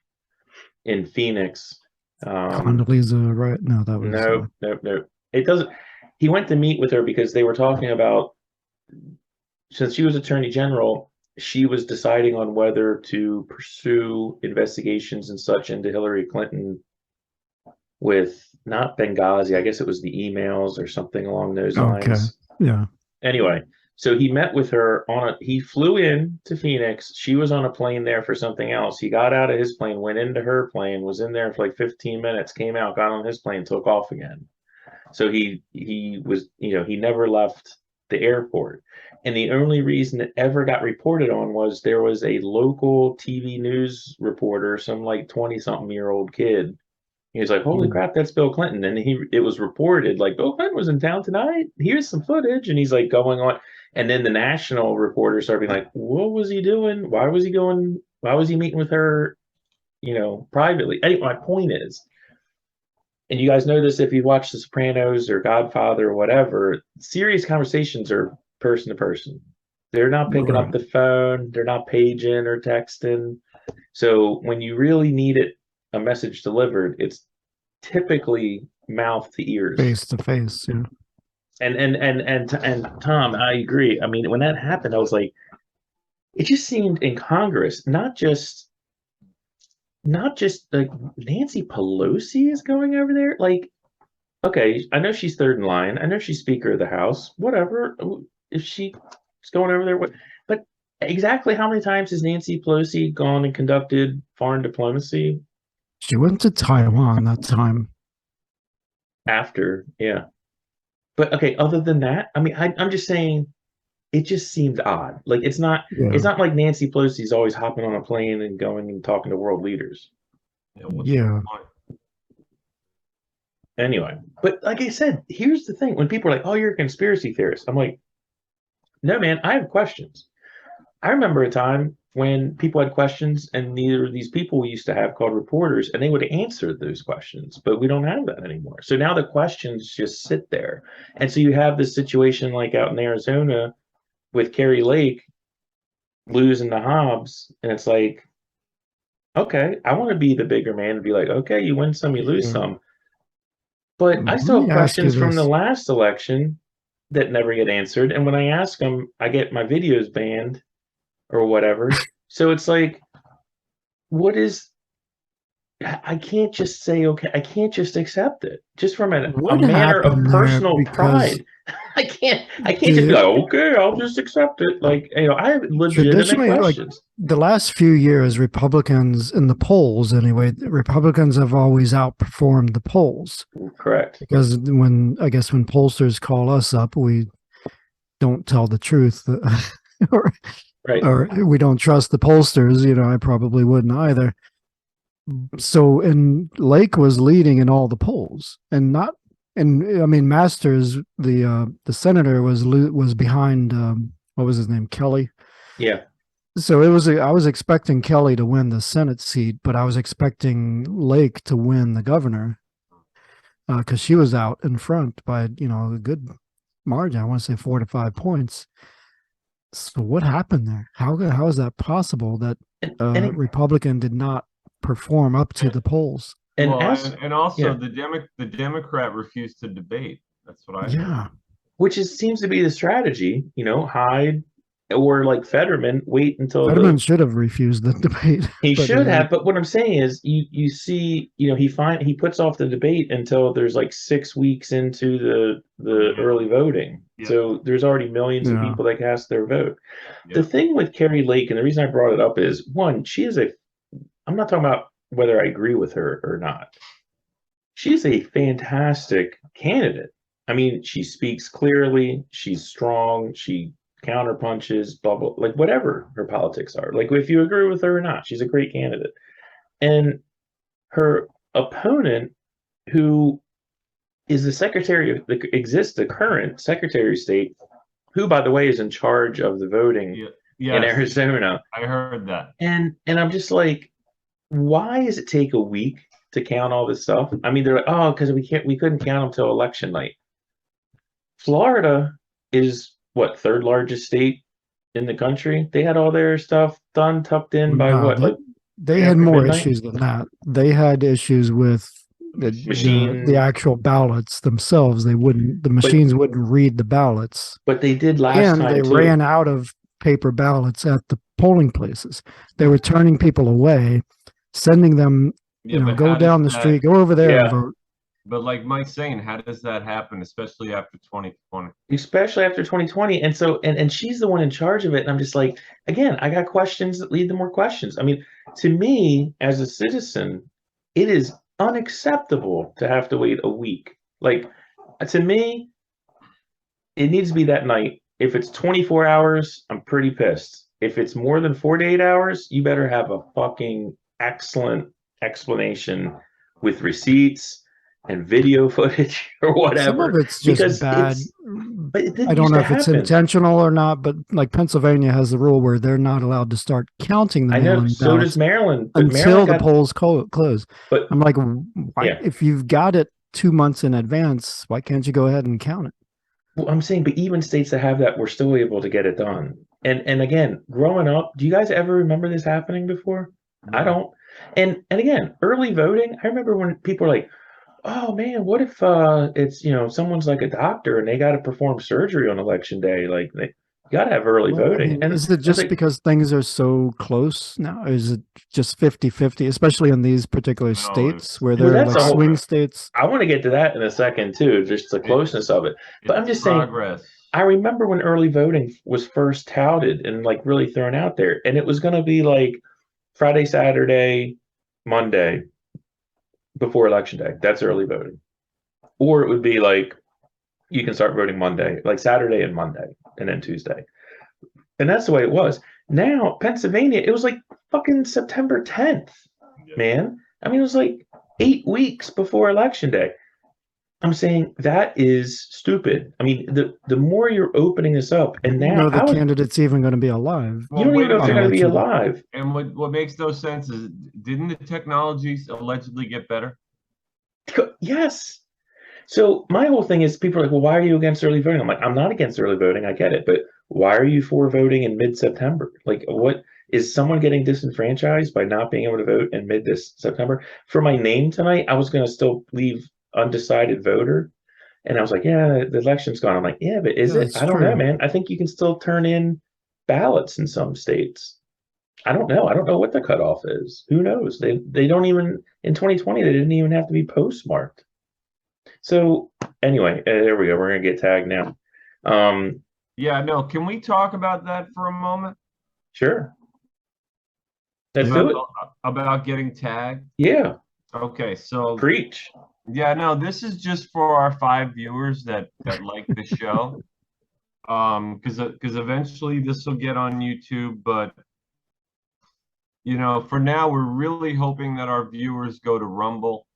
in Phoenix. Condoleezza, right? No, that was No. It doesn't. He went to meet with her because they were talking about, since she was Attorney General, she was deciding on whether to pursue investigations and such into Hillary Clinton with not Benghazi. I guess it was the emails or something along those okay. lines. Yeah. Anyway, so he met with her he flew in to Phoenix. She was on a plane there for something else. He got out of his plane, went into her plane, was in there for like 15 minutes, came out, got on his plane, took off again. So he was, he never left the airport. And the only reason it ever got reported on was there was a local TV news reporter, some like 20-something-year-old kid. He was like, "Holy crap, that's Bill Clinton." And it was reported like, "Bill Clinton was in town tonight. Here's some footage." And he's like going on. And then the national reporters started being like, "What was he doing? Why was he going? Why was he meeting with her, privately?" Anyway, my point is, and you guys know this if you watch The Sopranos or Godfather or whatever, serious conversations are person to person. They're not picking up the phone, they're not paging or texting. So when you really need a message delivered, it's typically mouth to ears, face to face. Yeah. And Tom, I agree. I mean, when that happened, I was like, it just seemed incongruous, not just like Nancy Pelosi is going over there. Like, okay, I know she's third in line. I know she's Speaker of the House. Whatever. If she's going over there, but exactly how many times has Nancy Pelosi gone and conducted foreign diplomacy? She went to Taiwan that time. After, yeah. But okay, other than that, I mean, I'm just saying, it just seemed odd. Like it's not like Nancy Pelosi's always hopping on a plane and going and talking to world leaders. Yeah. Anyway, but like I said, here's the thing: when people are like, "Oh, you're a conspiracy theorist," I'm like, "No, man, I have questions." I remember a time when people had questions, and neither of these people we used to have called reporters, and they would answer those questions, but we don't have that anymore. So now the questions just sit there, and so you have this situation like out in Arizona with Kerry Lake losing to Hobbs, and it's like, okay, I want to be the bigger man and be like, okay, you win some, you lose some. But I still have questions from the last election that never get answered. And when I ask them, I get my videos banned or whatever. So it's like, I can't just say, okay, I can't just accept it just from a manner of personal pride. I can't just be like, okay, I'll just accept it. Like, I have legitimate questions. Like the last few years, Republicans in the polls, anyway, Republicans have always outperformed the polls. Correct. Because when pollsters call us up, we don't tell the truth, or we don't trust the pollsters. I probably wouldn't either. So, and Lake was leading in all the polls, and Masters, the senator, was behind what was his name, Kelly. Yeah. So I was expecting Kelly to win the Senate seat, but I was expecting Lake to win the governor because she was out in front by a good margin. I want to say 4 to 5 points. So what happened there? How is that possible that Republican did not perform up to the polls? And also the Democrat refused to debate. That's what I heard. Which seems to be the strategy, hide, or like Fetterman, wait until Fetterman should have refused the debate. He should have, but what I'm saying is you see, he puts off the debate until there's like 6 weeks into the early voting. Yeah. So there's already millions of people that cast their vote. Yeah. The thing with Kerry Lake, and the reason I brought it up is, one, I'm not talking about whether I agree with her or not. She's a fantastic candidate. I mean, she speaks clearly, she's strong, she counterpunches, blah blah, like whatever her politics are. Like if you agree with her or not, she's a great candidate. And her opponent, who is the secretary of the current secretary of state, who by the way is in charge of the voting in Yes, Arizona. I heard that. And I'm just like, why does it take a week to count all this stuff? I mean, they're like, oh, because we couldn't count them till election night. Florida is what, third largest state in the country? They had all their stuff done, tucked in by No, what? Like they had after more midnight? issues than that. They had issues with Machine. the actual ballots themselves. The machines wouldn't read the ballots, But they did last and time they too. ran out of paper ballots at the polling places. They were turning people away, sending them, but go how down the does street, go over there and Yeah. vote. But like Mike's saying, how does that happen, especially after 2020? Especially after 2020. And so, and she's the one in charge of it. And I'm just like, again, I got questions that lead to more questions. I mean, to me, as a citizen, it is unacceptable to have to wait a week. Like, to me, it needs to be that night. If it's 24 hours, I'm pretty pissed. If it's more than 48 hours, you better have a fucking excellent explanation with receipts and video footage or whatever. Some of it's just because bad. But it didn't I don't used know to if it's happen. intentional or not, but like Pennsylvania has the rule where they're not allowed to start counting the I know, mail-in so ballots does Maryland. But until Maryland the got, polls close. but I'm like, why, Yeah. if you've got it 2 months in advance, why can't you go ahead and count it? well, I'm saying, but even states that have that were still able to get it done. And again, growing up, do you guys ever remember this happening before? I don't. And again, early voting, I remember when people were like, oh man, what if it's someone's like a doctor and they got to perform surgery on election day? Like they got to have early Well, I voting. mean, And is it it's just like, because things are so close now? Is it just 50-50, especially in these particular states where Well, they're that's like a whole- swing states? I want to get to that in a second too, just the closeness of it. But I'm just saying, Progress. I remember when early voting was first touted and like really thrown out there, and it was going to be like Friday, Saturday, Monday before election day. That's early voting. Or it would be like you can start voting Monday, like Saturday and Monday, and then Tuesday. And that's the way it was. Now, Pennsylvania, it was like fucking September 10th, man. I mean, it was like 8 weeks before election day. I'm saying that is stupid. I mean, the more you're opening this up, and now the candidate's even going to be alive. you don't even know if they're going to be election day. alive. And what makes no sense is, didn't the technologies allegedly get better? Yes. So my whole thing is, people are like, well, why are you against early voting? I'm like, I'm not against early voting. I get it. But why are you for voting in mid-September? Like, what is someone getting disenfranchised by not being able to vote in mid-September? For my name tonight, I was going to still leave undecided voter. And I was like, yeah, the election's gone. I'm like, yeah, but is it? That's I don't know, true. man. I think you can still turn in ballots in some states. I don't know. I don't know what the cutoff is. Who knows? They don't even, in 2020, they didn't even have to be postmarked. So anyway, there we go. We're gonna get tagged now. Yeah, no. Can we talk about that for a moment? Sure. Let's do it. About getting tagged. Yeah. Okay, so Preach. yeah, no, this is just for our 5 viewers that like the show. Because eventually this will get on YouTube, but for now we're really hoping that our viewers go to Rumble.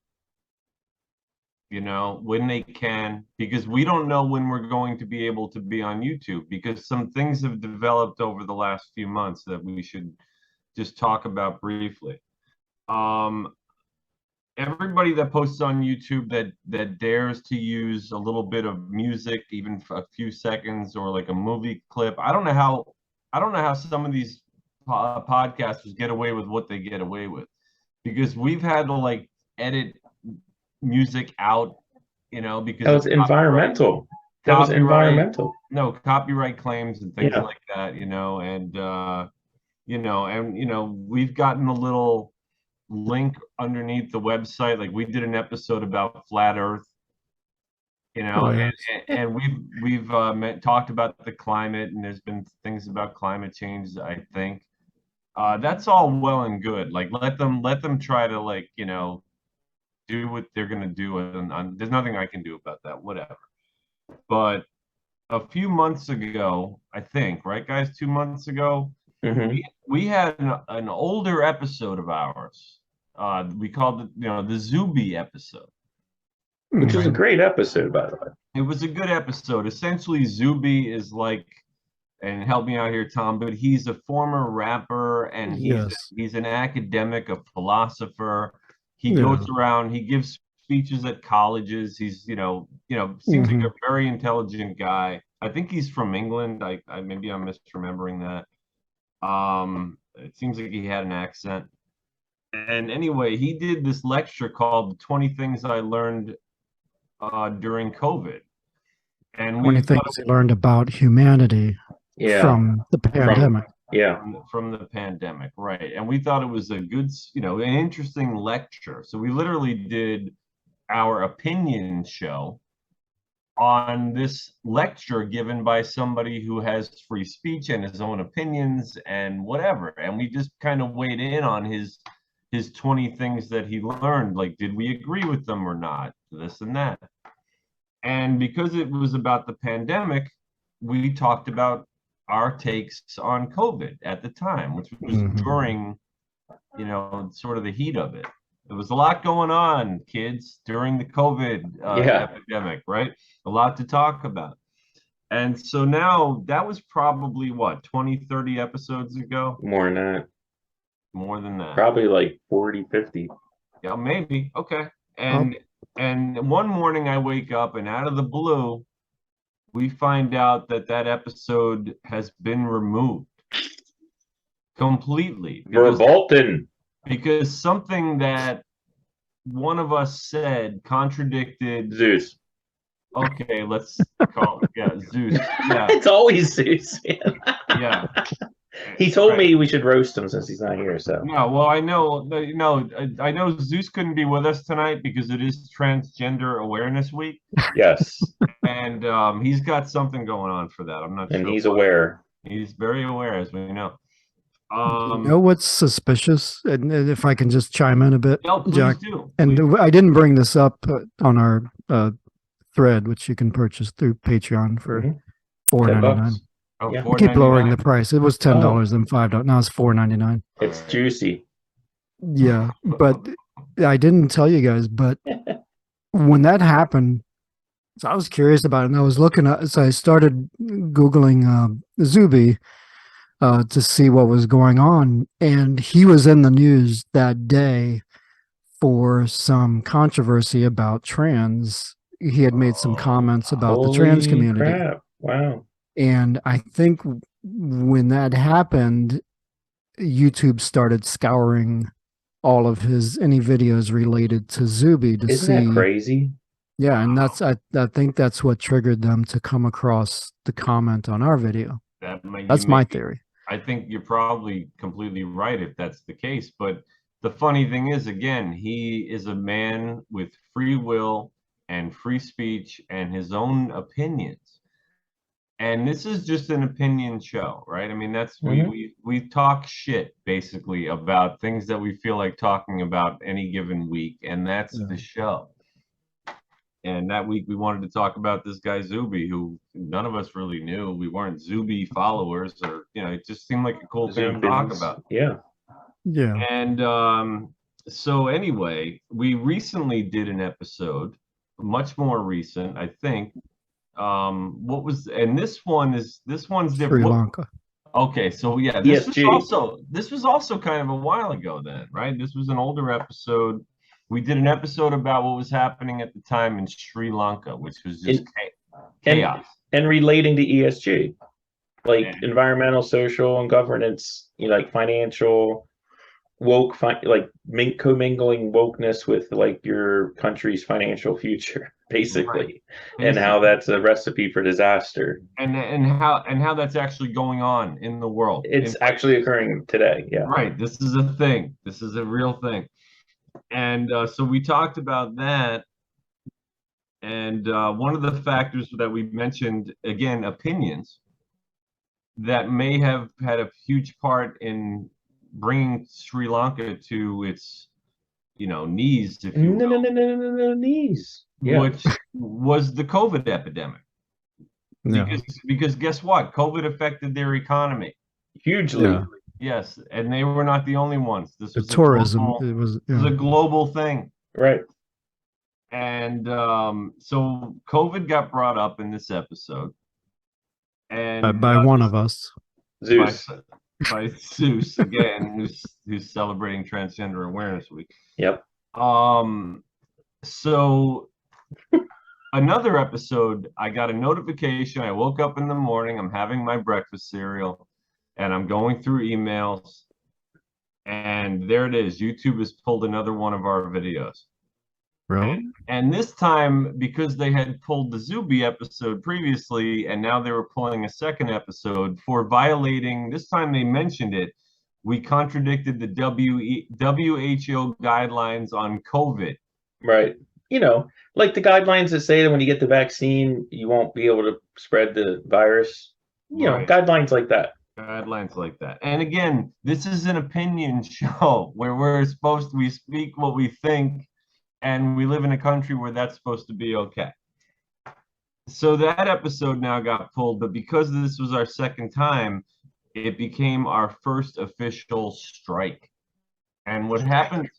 When they can, because we don't know when we're going to be able to be on YouTube, because some things have developed over the last few months that we should just talk about briefly. Everybody that posts on YouTube that dares to use a little bit of music, even for a few seconds, or like a movie clip. I don't know how some of these podcasters get away with what they get away with, because we've had to like edit music out, because That was environmental. That was environmental. No, copyright claims and things Yeah. like that, we've gotten a little link underneath the website. Like we did an episode about flat Earth, Oh, yeah. and we've talked about the climate, and there's been things about climate change, I think. That's all well and good. Like let them try to, like, do what they're gonna do, and there's nothing I can do about that. Whatever. but a few months ago, I think, right, guys, 2 months ago, Hmm. we had an older episode of ours. We called it, the Zuby episode. Which was a Mhm. great episode, by the way. It was a good episode. Essentially, Zuby is like, and help me out here, Tom, but he's a former rapper and Yes. he's an academic, a philosopher. He Yeah. goes around, he gives speeches at colleges. He's, seems like Hmm. a very intelligent guy. I think he's from England. I maybe I'm misremembering that. It seems like he had an accent. And anyway, he did this lecture called "The 20 Things I Learned During COVID," and 20 we thought things he learned about humanity Yeah. from the From pandemic. yeah. from the pandemic, right? And we thought it was a good, an interesting lecture. So we literally did our opinion show on this lecture given by somebody who has free speech and his own opinions and whatever. And we just kind of weighed in on his 20 things that he learned. Like, did we agree with them or not? This and that. And because it was about the pandemic, we talked about our takes on COVID at the time, which was Mhm. during, sort of the heat of it. There was a lot going on, kids, during the COVID Yeah. epidemic, right? A lot to talk about. And so now that was probably what, 20, 30 episodes ago? More than that. More than that. Probably like 40, 50. Yeah, maybe. Okay. Oh. And one morning I wake up and out of the blue, we find out that that episode has been removed completely Revolting. because something that one of us said contradicted. Zeus. Okay, let's call it, yeah, Zeus. Yeah, It's always Zeus, man. yeah. He told Right. me we should roast him since he's not here. So No, well, I know, I know Zeus couldn't be with us tonight because it is Transgender Awareness Week, yes, and he's got something going on for that. I'm not and sure he's what. aware. He's very aware, as we know. You know what's suspicious? And if I can just chime in a bit, No, please Jack. do. And Please. I didn't bring this up on our thread, which you can purchase through Patreon for Mhm. $4.99. $10. Oh, Yeah. I keep lowering the $4.99. price. It was $10, then $5. Now it's $4.99. It's juicy. Yeah, but I didn't tell you guys. But when that happened, so I was curious about it, and I was looking at. So I started googling Zuby to see what was going on, and he was in the news that day for some controversy about trans. He had made some comments about the trans Holy community. crap. Wow. And I think when that happened, YouTube started scouring all of any videos related to Zuby to Isn't see. that crazy? Yeah, and that's I think that's what triggered them to come across the comment on our video. That's my theory. I think you're probably completely right if that's the case. But the funny thing is, again, he is a man with free will and free speech and his own opinions. And this is just an opinion show, right? I mean, that's we talk shit basically about things that we feel like talking about any given week, and that's the show. And that week we wanted to talk about this guy Zuby, who none of us really knew. We weren't Zuby followers, or it just seemed like a cool thing to talk about. Yeah. Yeah. And so anyway, we recently did an episode, much more recent, I think. This one's different. Sri Lanka. Okay, so yeah, this was also kind of a while ago then, right? This was an older episode. We did an episode about what was happening at the time in Sri Lanka, which was just chaos. And relating to ESG, like environmental, social, and governance, like financial, woke, like commingling wokeness with like your country's financial future, basically, and how that's a recipe for disaster. And how that's actually going on in the world. It's actually occurring today. Yeah. Right. This is a thing. This is a real thing. And so we talked about that. And one of the factors that we mentioned, again, opinions that may have had a huge part in bringing Sri Lanka to its, knees, if you will. No, knees. Yeah. Which was the COVID epidemic. Yeah. Because guess what? COVID affected their economy. Hugely. Yeah. Yes, and they were not the only ones. This The was tourism. this It was was a global thing. Right. And so COVID got brought up in this episode, and by one of us. Zeus. by Zeus again, who's celebrating Transgender Awareness Week. Yep. So another episode, I got a notification. I woke up in the morning. I'm having my breakfast cereal, and I'm going through emails, and there it is. YouTube has pulled another one of our videos. Really? And this time, because they had pulled the Zuby episode previously, and now they were pulling a second episode for violating, this time they mentioned it, we contradicted the WHO guidelines on COVID. Right. You know, like the guidelines that say that when you get the vaccine, you won't be able to spread the virus. You know, guidelines like that. Guidelines like that. And again, this is an opinion show where we speak what we think, and we live in a country where that's supposed to be okay. So that episode now got pulled, but because this was our second time, it became our first official strike. And what happens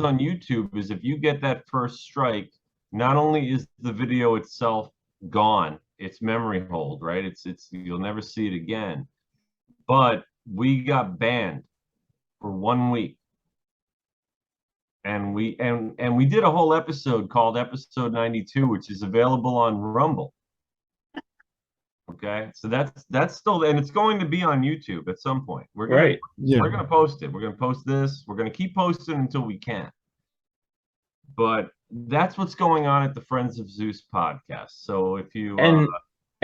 on YouTube is if you get that first strike, not only is the video itself gone, it's memory hold, right? It's you'll never see it again. But we got banned for 1 week. And we did a whole episode called episode 92, which is available on Rumble. Okay, so that's still, and it's going to be on YouTube at some point. We're gonna post it. We're gonna post this. We're gonna keep posting until we can. But that's what's going on at the Friends of Zeus podcast. So if you and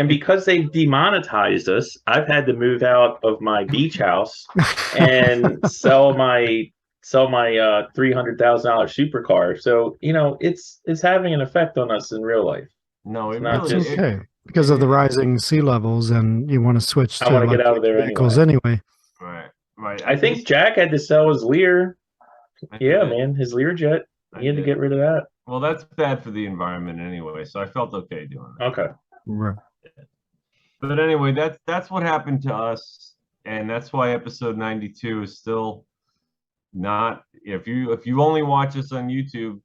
because they demonetized us, I've had to move out of my beach house and sell my $300,000 supercar. So you know, it's having an effect on us in real life. No, it's not just okay because of the rising sea levels, and you want to switch to I want to get out of there vehicles anyway. Right. I think Jack had to sell his Lear. Yeah, man, his Lear jet. He had to get rid of that. Well, that's bad for the environment anyway, so I felt okay doing that. Okay. Right. But anyway, that's what happened to us, and that's why episode 92 is still not. If you only watch us on YouTube,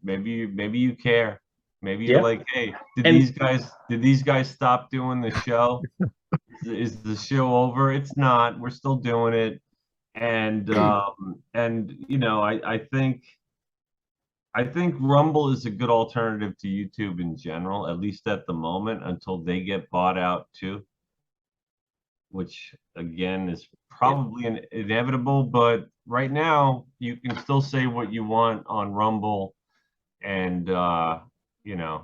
maybe you care. Maybe you're like, hey, did these guys stop doing the show? Is the show over? It's not. We're still doing it, and you know, I think Rumble is a good alternative to YouTube in general, at least at the moment, until they get bought out too, which again is probably inevitable. But right now, you can still say what you want on Rumble, and you know,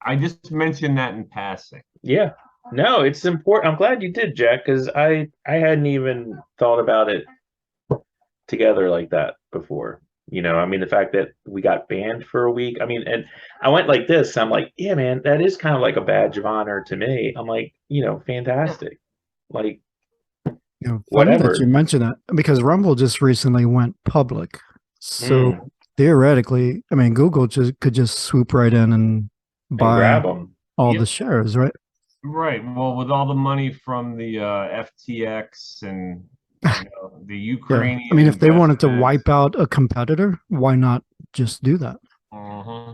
I just mentioned that in passing. Yeah, no, it's important. I'm glad you did, Jack, because I hadn't even thought about it together like that before. You know, I mean, the fact that we got banned for a week. I mean, and I went like this. I'm like, yeah, man, that is kind of like a badge of honor to me. I'm like, you know, fantastic. Like, you know, funny whatever. that you mentioned that, because Rumble just recently went public. So theoretically, I mean, Google could just swoop right in and buy grab them. all the shares, right? Right. Well, with all the money from the FTX and the Ukrainian. Yeah. I mean, if they wanted to wipe out a competitor, why not just do that?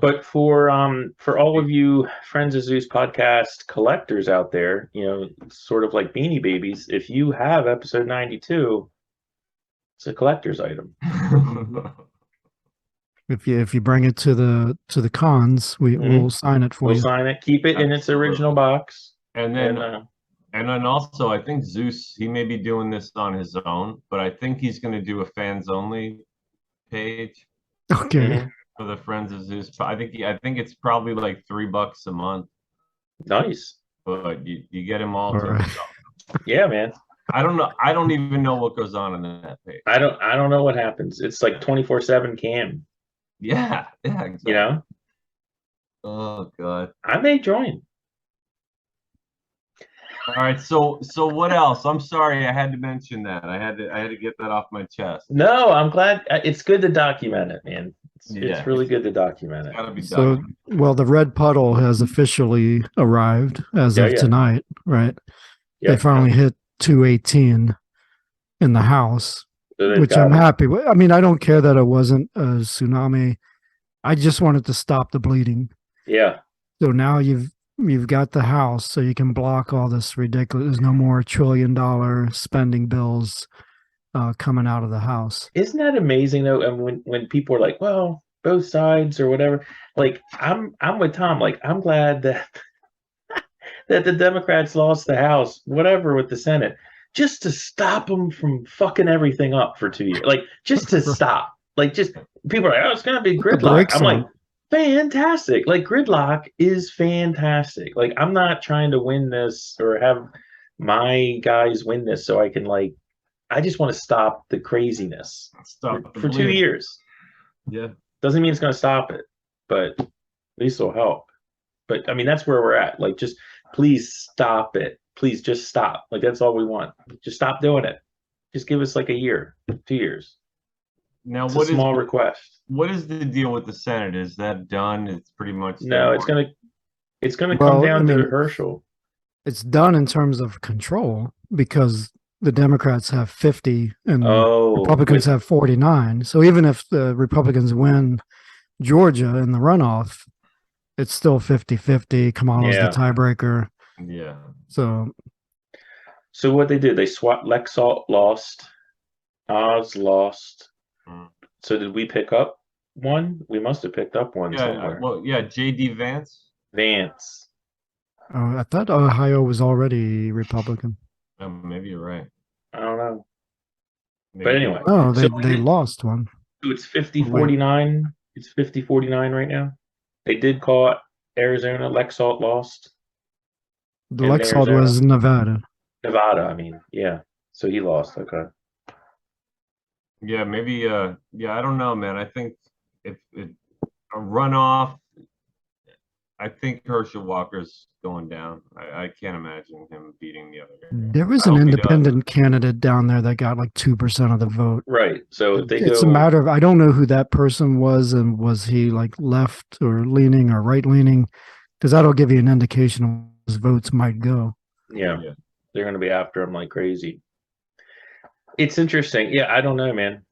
But for all of you Friends of Zeus podcast collectors out there, you know, sort of like Beanie Babies, if you have episode 92, it's a collector's item. If you bring it to the cons, we'll sign it for you. We'll sign it. Keep it in its original box. And then also, I think Zeus, he may be doing this on his own, but I think he's going to do a fans only page. Okay. For the Friends of Zeus. I think it's probably like $3 a month. Nice. But you get him all to yourself. Yeah, man. I don't know. I don't even know what goes on in that page. I don't know what happens. It's like 24/7 cam. Yeah, exactly. You know? Oh God. I may join. All right, so what else? I'm sorry, I had to mention that. I had to get that off my chest. No, I'm glad. It's good to document it, man. It's really good to document it. Gotta be So, done. well, the red puddle has officially arrived as of tonight, right? They finally hit 218 in the House, which I'm happy with. I mean, I don't care that it wasn't a tsunami. I just wanted to stop the bleeding. Yeah. So now you've got the House, so you can block all this ridiculous. There's no more $1 trillion spending bills coming out of the House. Isn't that amazing though? And when people are like, well, both sides or whatever, like I'm with Tom. Like I'm glad that that the Democrats lost the House, whatever, with the Senate, just to stop them from fucking everything up for 2 years. Like just to stop. Like just people are like, oh, it's gonna be gridlock. I'm like, fantastic. Like gridlock is fantastic. Like I'm not trying to win this or have my guys win this so I can like. I just want to stop the craziness for 2 years. Yeah. Doesn't mean it's going to stop it, but at least it'll help. But I mean, that's where we're at. Like, just please stop it. Please just stop. Like, that's all we want. Just stop doing it. Just give us like a year, 2 years. Now, it's a small request. What is the deal with the Senate? Is that done? It's pretty much no. It's gonna come down to Herschel. It's done in terms of control because the Democrats have 50 and Republicans have 49. So even if the Republicans win Georgia in the runoff, it's still 50-50. Kamala's the tiebreaker. Yeah. So what they did, they swapped. Lexalt lost. Oz lost. So did we pick up one? We must have picked up one somewhere. Well, yeah, J.D. Vance. I thought Ohio was already Republican. Maybe you're right. I don't know. Maybe. But anyway. Oh, they lost one. So it's 50-49. It's 50-49 right now. They did call it Arizona. Lexalt lost. The Lexalt was Nevada. Nevada, I mean, yeah. So he lost. Okay. Yeah, maybe. Yeah, I don't know, man. I think if a runoff, I think Herschel Walker's going down. I can't imagine him beating the other guy. There was an independent candidate down there that got like 2% of the vote. Right. So it's a matter of, I don't know who that person was, and was he like left or leaning or right leaning? Because that'll give you an indication of where his votes might go. Yeah. They're going to be after him like crazy. It's interesting. Yeah, I don't know, man.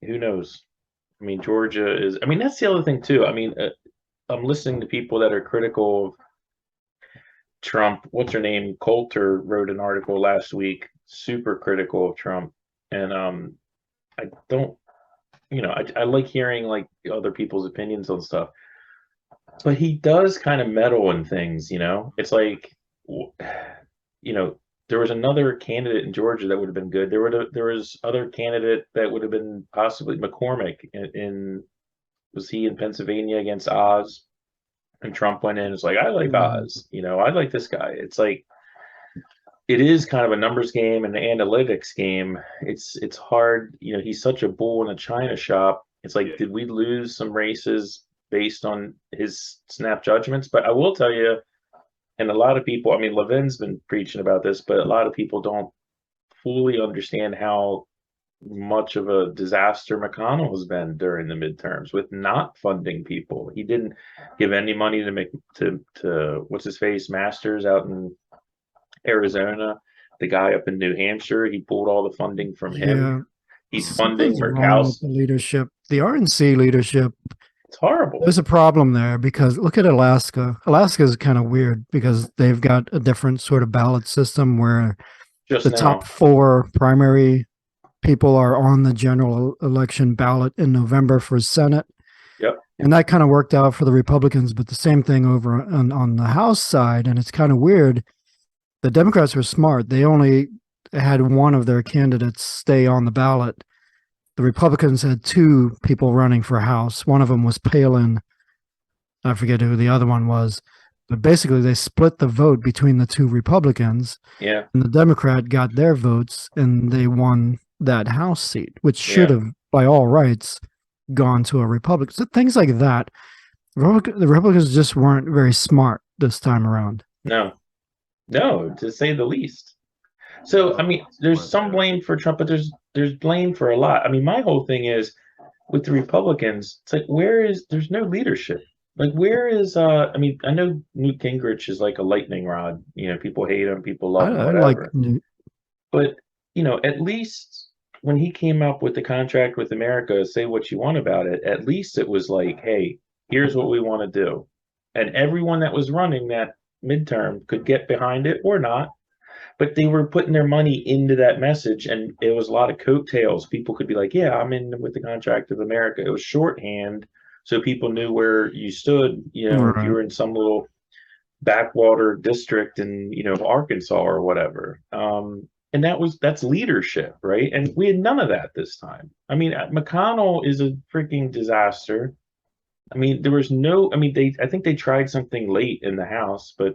Who knows? I mean, Georgia is. I mean, that's the other thing too. I mean, I'm listening to people that are critical of Trump. What's her name? Coulter wrote an article last week, super critical of Trump, and I don't, I like hearing like other people's opinions on stuff, but he does kind of meddle in things. It's like, there was another candidate in Georgia that would have been good. There was other candidate that would have been possibly McCormick was he in Pennsylvania against Oz, and Trump went in. It's like, I like Oz, I like this guy. It's like, it is kind of a numbers game and an analytics game. It's hard, he's such a bull in a china shop. It's like, did we lose some races based on his snap judgments? But I will tell you, and a lot of people, I mean, Levin's been preaching about this, but a lot of people don't fully understand how much of a disaster McConnell has been during the midterms with not funding people. He didn't give any money to what's his face, Masters out in Arizona, the guy up in New Hampshire. He pulled all the funding from him. Yeah. He's funding Murkowski. The leadership, the RNC leadership. It's horrible. There's a problem there because look at Alaska. Alaska is kind of weird because they've got a different sort of ballot system where top 4 primary people are on the general election ballot in November for Senate. Yep. And that kind of worked out for the Republicans, but the same thing over on the House side. And it's kind of weird. The Democrats were smart. They only had one of their candidates stay on the ballot. The Republicans had 2 people running for House. One of them was Palin. I forget who the other one was. But basically, they split the vote between the 2 Republicans. Yeah. And the Democrat got their votes, and they won that House seat, which should have, by all rights, gone to a Republican. So things like that. The Republicans just weren't very smart this time around. No, to say the least. So, I mean, there's some blame for Trump, but there's blame for a lot. I mean, my whole thing is, with the Republicans, it's like, there's no leadership. Like, where is, I mean, I know Newt Gingrich is like a lightning rod. You know, people hate him, people love him, I like whatever. But, you know, at least when he came up with the contract with America, say what you want about it, at least it was like, hey, here's what we want to do. And everyone that was running that midterm could get behind it or not. But they were putting their money into that message, and it was a lot of coattails. People could be like, yeah, I'm in with the contract of America. It was shorthand, so people knew where you stood, you know, if you were in some little backwater district in, you know, Arkansas or whatever. And that's leadership, right? And we had none of that this time. I mean, McConnell is a freaking disaster. I mean, there was no, I mean, I think they tried something late in the House, but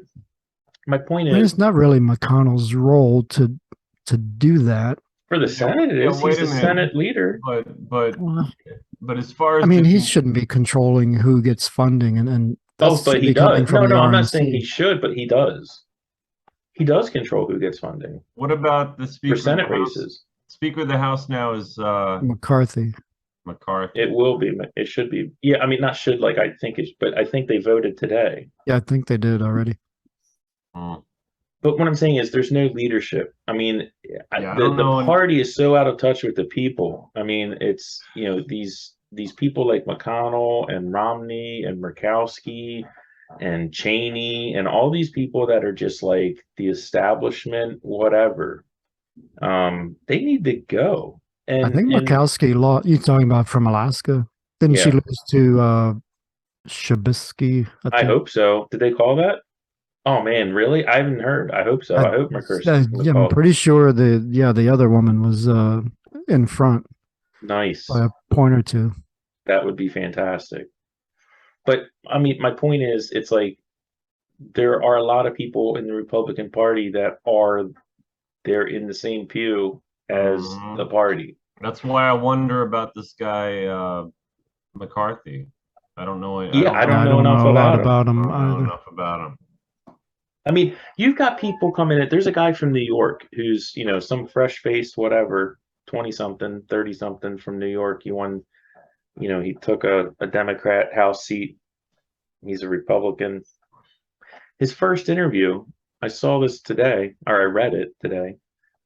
my point is, it's not really McConnell's role to do that. for the Senate, it is. He's the Senate leader. But as far as I mean, he shouldn't be controlling who gets funding, and oh, but he does. No, I'm not saying he should, but he does. He does control who gets funding. What about the Speaker for Senate races? Speaker of the House now is McCarthy. It will be. It should be. Yeah, I mean, not should, like, I think it's, but I think they voted today. Yeah, I think they did already. But what I'm saying is there's no leadership. I mean, the party is so out of touch with the people. I mean, it's, you know, these people like McConnell and Romney and Murkowski and Cheney and all these people that are just like the establishment, whatever. They need to go. And I think Murkowski lost. You're talking about from Alaska? Didn't she lose to Shabisky? I hope so. Did they call that? Oh man, really? I haven't heard. I hope so. I hope McCarthy. Yeah, I'm pretty sure the other woman was in front. Nice. By a point or two. That would be fantastic. But I mean, my point is, it's like there are a lot of people in the Republican Party that they're in the same pew as the party. That's why I wonder about this guy McCarthy. I don't know. I don't know enough about him. I mean, you've got people coming in. There's a guy from New York who's, you know, some fresh-faced, whatever, 20-something, 30-something from New York. He won, you know, he took a Democrat House seat. He's a Republican. His first interview, I saw this today, or I read it today,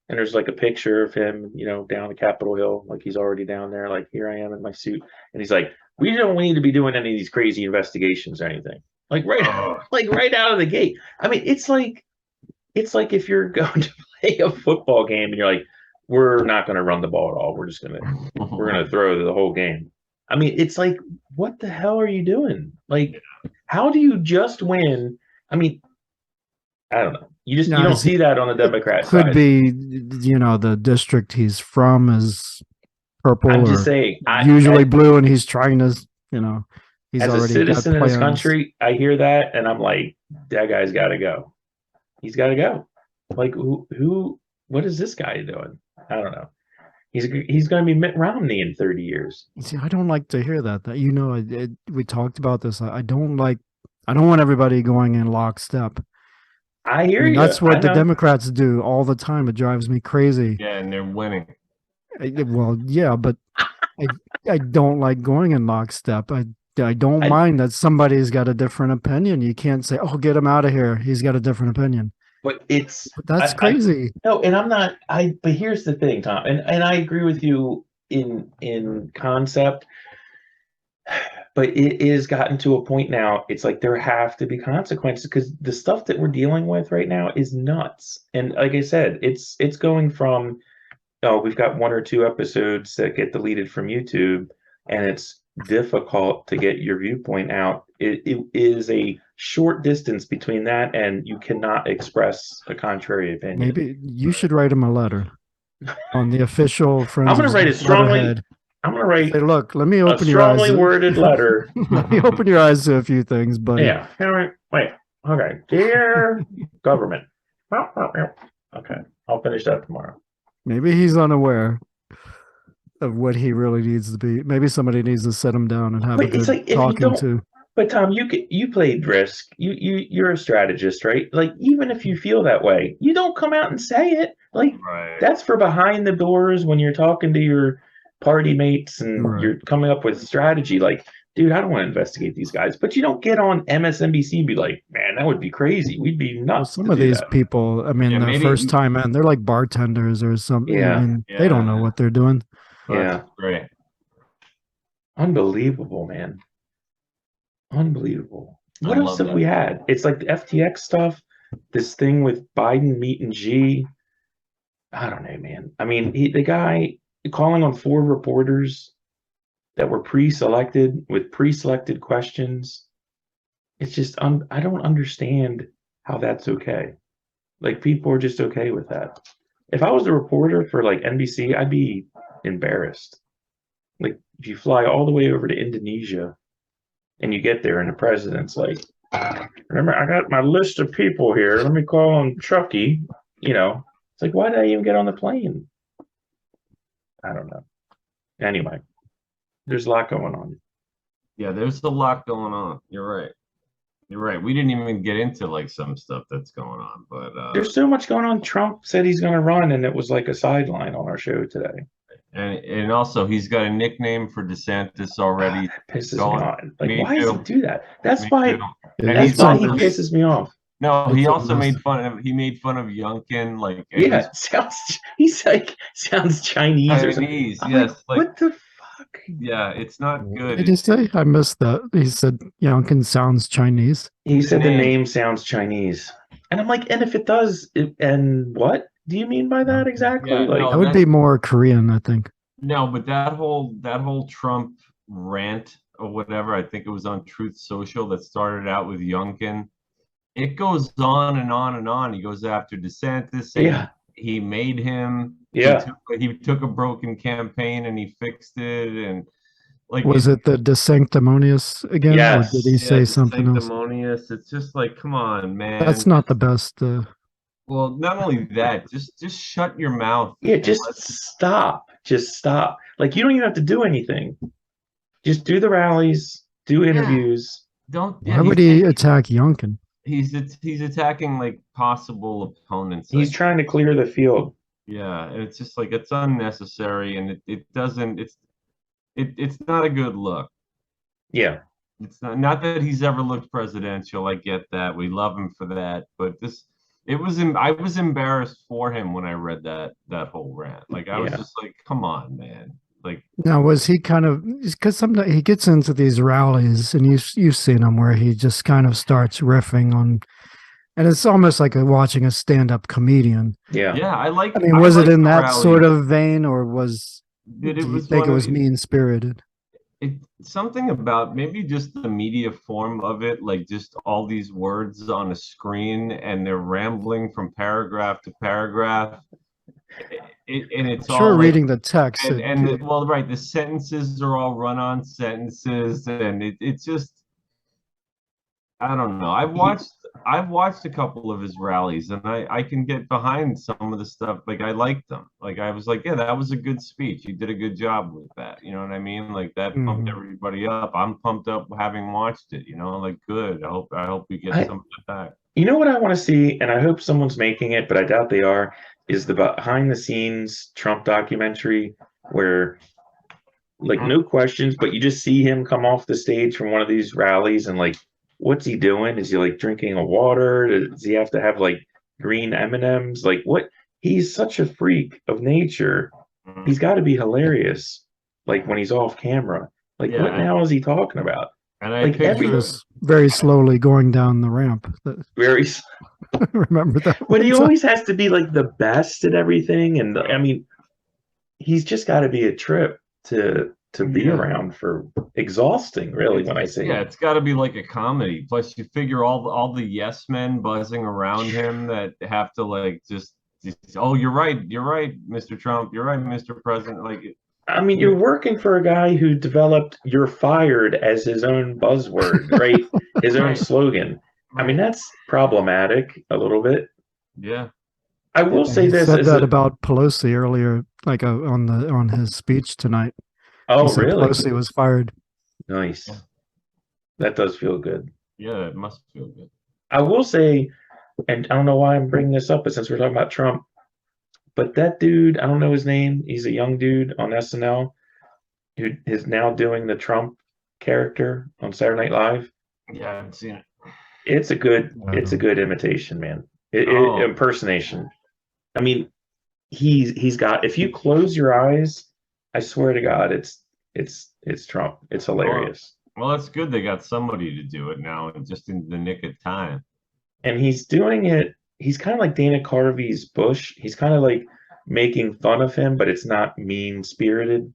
and there's like a picture of him, you know, down the Capitol Hill, like he's already down there, like, here I am in my suit. And he's like, we don't need to be doing any of these crazy investigations or anything. Like right out of the gate. I mean, it's like if you're going to play a football game and you're like, we're not going to run the ball at all. We're going to throw the whole game. I mean, it's like, what the hell are you doing? Like, how do you just win? I mean, I don't know. You don't see that on the Democrat side. Could be, you know, the district he's from is purple. I'm just saying, usually blue, and he's trying to, you know. As a citizen in this country, I hear that and I'm like, that guy's got to go. He's got to go. Like, what is this guy doing? I don't know. He's going to be Mitt Romney in 30 years. See, I don't like to hear that. You know, we talked about this. I don't want everybody going in lockstep. I hear you. That's what the Democrats do all the time. It drives me crazy. Yeah, and they're winning. Well, yeah, but I don't like going in lockstep. I don't mind that somebody's got a different opinion. You can't say, "Oh, get him out of here. He's got a different opinion." But that's crazy. No, and I'm not. But here's the thing, Tom, and I agree with you in concept. But it is gotten to a point now. It's like there have to be consequences because the stuff that we're dealing with right now is nuts. And like I said, it's going from, we've got 1 or 2 episodes that get deleted from YouTube, and it's difficult to get your viewpoint out. It is a short distance between that, and you cannot express a contrary opinion. Maybe you should write him a letter on the official Friends. I'm going to write it strongly. I'm going to write. Hey, look, let me open your eyes. A strongly worded letter. Let me open your eyes to a few things, buddy. Yeah. Wait. Okay. Dear government. Okay. I'll finish that tomorrow. Maybe he's unaware of what he really needs to be. Maybe somebody needs to sit him down and have a good talking to. But Tom, you played Risk. You're a strategist, right? Like, even if you feel that way, you don't come out and say it. Like, that's for behind the doors when you're talking to your party mates and Right. you're coming up with strategy. Like, dude, I don't want to investigate these guys. But you don't get on MSNBC and be like, man, that would be crazy. We'd be Well, nuts some to of do these that. people, I mean, Yeah, their maybe- first time in, they're like bartenders or something. Yeah. I mean, they don't know Yeah. what they're doing. Well, Yeah. that's great. Unbelievable, man. Unbelievable. What I else love have we that. had? It's like the FTX stuff, this thing with Biden meeting G. I don't know, man. I mean, the guy calling on 4 reporters that were pre-selected with pre-selected questions. It's just, I don't understand how that's okay. Like, people are just okay with that. If I was a reporter for like NBC, I'd be embarrassed. Like, if you fly all the way over to Indonesia and you get there and the president's like, remember, I got my list of people here. Let me call on Chucky. You know, it's like, why did I even get on the plane? I don't know. Anyway, there's a lot going on. Yeah, there's a lot going on. You're right. You're right. We didn't even get into like some stuff that's going on, but There's so much going on. Trump said he's going to run, and it was like a sideline on our show today. and also he's got a nickname for DeSantis already. That pisses Going- me off. Like, me why does he too. do that? That's Me why. too. Yeah, And That's he's why he also- pisses me off. No, It's he a also mess. made fun of Youngkin, like and Yeah, he's like sounds Chinese or something. Chinese. I'm Yes, like, what the fuck? yeah, it's not good. Did he say? I missed that. He said Youngkin sounds Chinese. He said the name. name sounds Chinese, and I'm like, and if it does, and what do you mean by that exactly? Yeah, Like, no. That would be more Korean, I think. No, but that whole Trump rant or whatever, I think it was on Truth Social that started out with Youngkin. It goes on and on and on. He goes after DeSantis, saying Yeah. he made him. Yeah. He took a broken campaign and he fixed it, and like Was it the DeSanctimonious again? Yes. Or did he say something else? sanctimonious. It's just like, come on, man. That's not the best. Well, not only that, just shut your mouth. yeah, and just stop. Just stop. Like, you don't even have to do anything. Just do the rallies, do interviews. don't. Why would he attack Youngkin? He's attacking like possible opponents. He's like, trying to clear the field. yeah, and it's just like it's unnecessary, and it doesn't. It's not a good look. Yeah. It's not that he's ever looked presidential. I get that. We love him for that, but I was embarrassed for him when I read that whole rant. Like I was Yeah. just like, come on, man. Like Now, was he kind of, because sometimes he gets into these rallies, and you've seen him where he just kind of starts riffing on, and it's almost like watching a stand-up comedian. Yeah. yeah, I like. I mean, was it like in the that rally. sort of vein, or was It do you was think one it of- was mean-spirited? Something about maybe just the media form of it, like just all these words on a screen and they're rambling from paragraph to paragraph. And it's Sure, all reading the text. well, right, the sentences are all run-on sentences, and it's just, I don't know. I've watched a couple of his rallies, and I can get behind some of the stuff. Like I liked them. Like I was like, yeah, that was a good speech. You did a good job with that. You know what I mean? Like that pumped everybody up. I'm pumped up having watched it. You know, like good. I hope we get some of it back. You know what I want to see, and I hope someone's making it, but I doubt they are, is the behind the scenes Trump documentary where like no questions, but you just see him come off the stage from one of these rallies and like, what's he doing? Is he like drinking a water? Does he have to have like green M&Ms? Like what? He's such a freak of nature. He's got to be hilarious. Like when he's off camera, like Yeah, what the hell is he talking about? And I Like every- picture was very slowly going down the ramp. Very, Remember that? but he one time? always has to be like the best at everything. And I mean, he's just got to be a trip to be Yeah. around for exhausting, really, when I say yeah, it's got to be like a comedy. Plus, you figure all the yes men buzzing around him that have to like just oh, you're right, Mr. Trump, you're right, Mr. President. Like, I mean, you're working for a guy who developed "you're fired" as his own buzzword, right? His own Right. slogan. I mean, that's problematic a little bit. yeah, I will say He this said as that a, about Pelosi earlier, like on his speech tonight. oh, He said really? Pelosi was fired. Nice. That does feel good. yeah, it must feel good. I will say, and I don't know why I'm bringing this up, but since we're talking about Trump, but that dude, I don't know his name. He's a young dude on SNL. who is now doing the Trump character on Saturday Night Live. Yeah, I haven't seen it. It's a good imitation, man. Oh. Impersonation. I mean, he's got. If you close your eyes, I swear to God, it's Trump. It's hilarious. Well, that's good. They got somebody to do it now, and just in the nick of time. And he's doing it. He's kind of like Dana Carvey's Bush. He's kind of like making fun of him, but it's not mean spirited.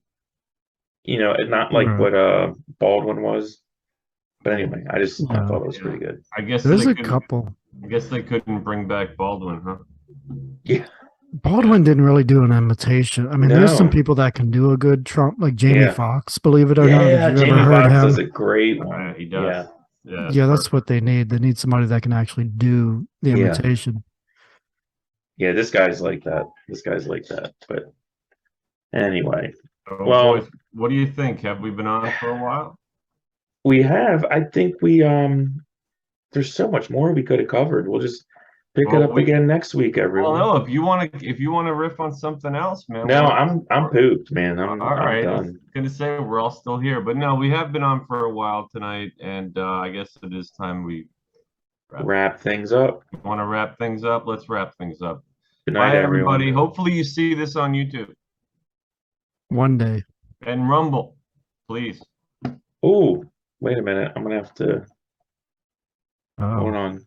You know, not like what Baldwin was. But anyway, I thought it was pretty good. I guess There's a couple. I guess they couldn't bring back Baldwin, huh? Yeah. Baldwin didn't really do an imitation. I mean, there's some No. people that can do a good Trump, like Jamie Yeah. Foxx, believe it or not. Yeah, Have you Jamie ever heard Foxx him? does a great one. He does. Yeah, that's what they need. They need somebody that can actually do the Yeah. imitation. Yeah, this guy's like that. This guy's like that. But anyway, Oh, well, boys, what do you think? Have we been on for a while? we have. I think we there's so much more we could have covered. We'll just pick it up again next week, everyone. Well, no, if you want to riff on something else, man. No, I'm pooped, man. All right. I'm I was done. gonna say we're all still here, but no, we have been on for a while tonight, and I guess it is time we Wrap things up. want to wrap things up. Let's wrap things up. Good night, Bye, everyone. everybody. Hopefully you see this on YouTube One day. and Rumble, please. Oh, wait a minute. I'm gonna have to Oh. hold on.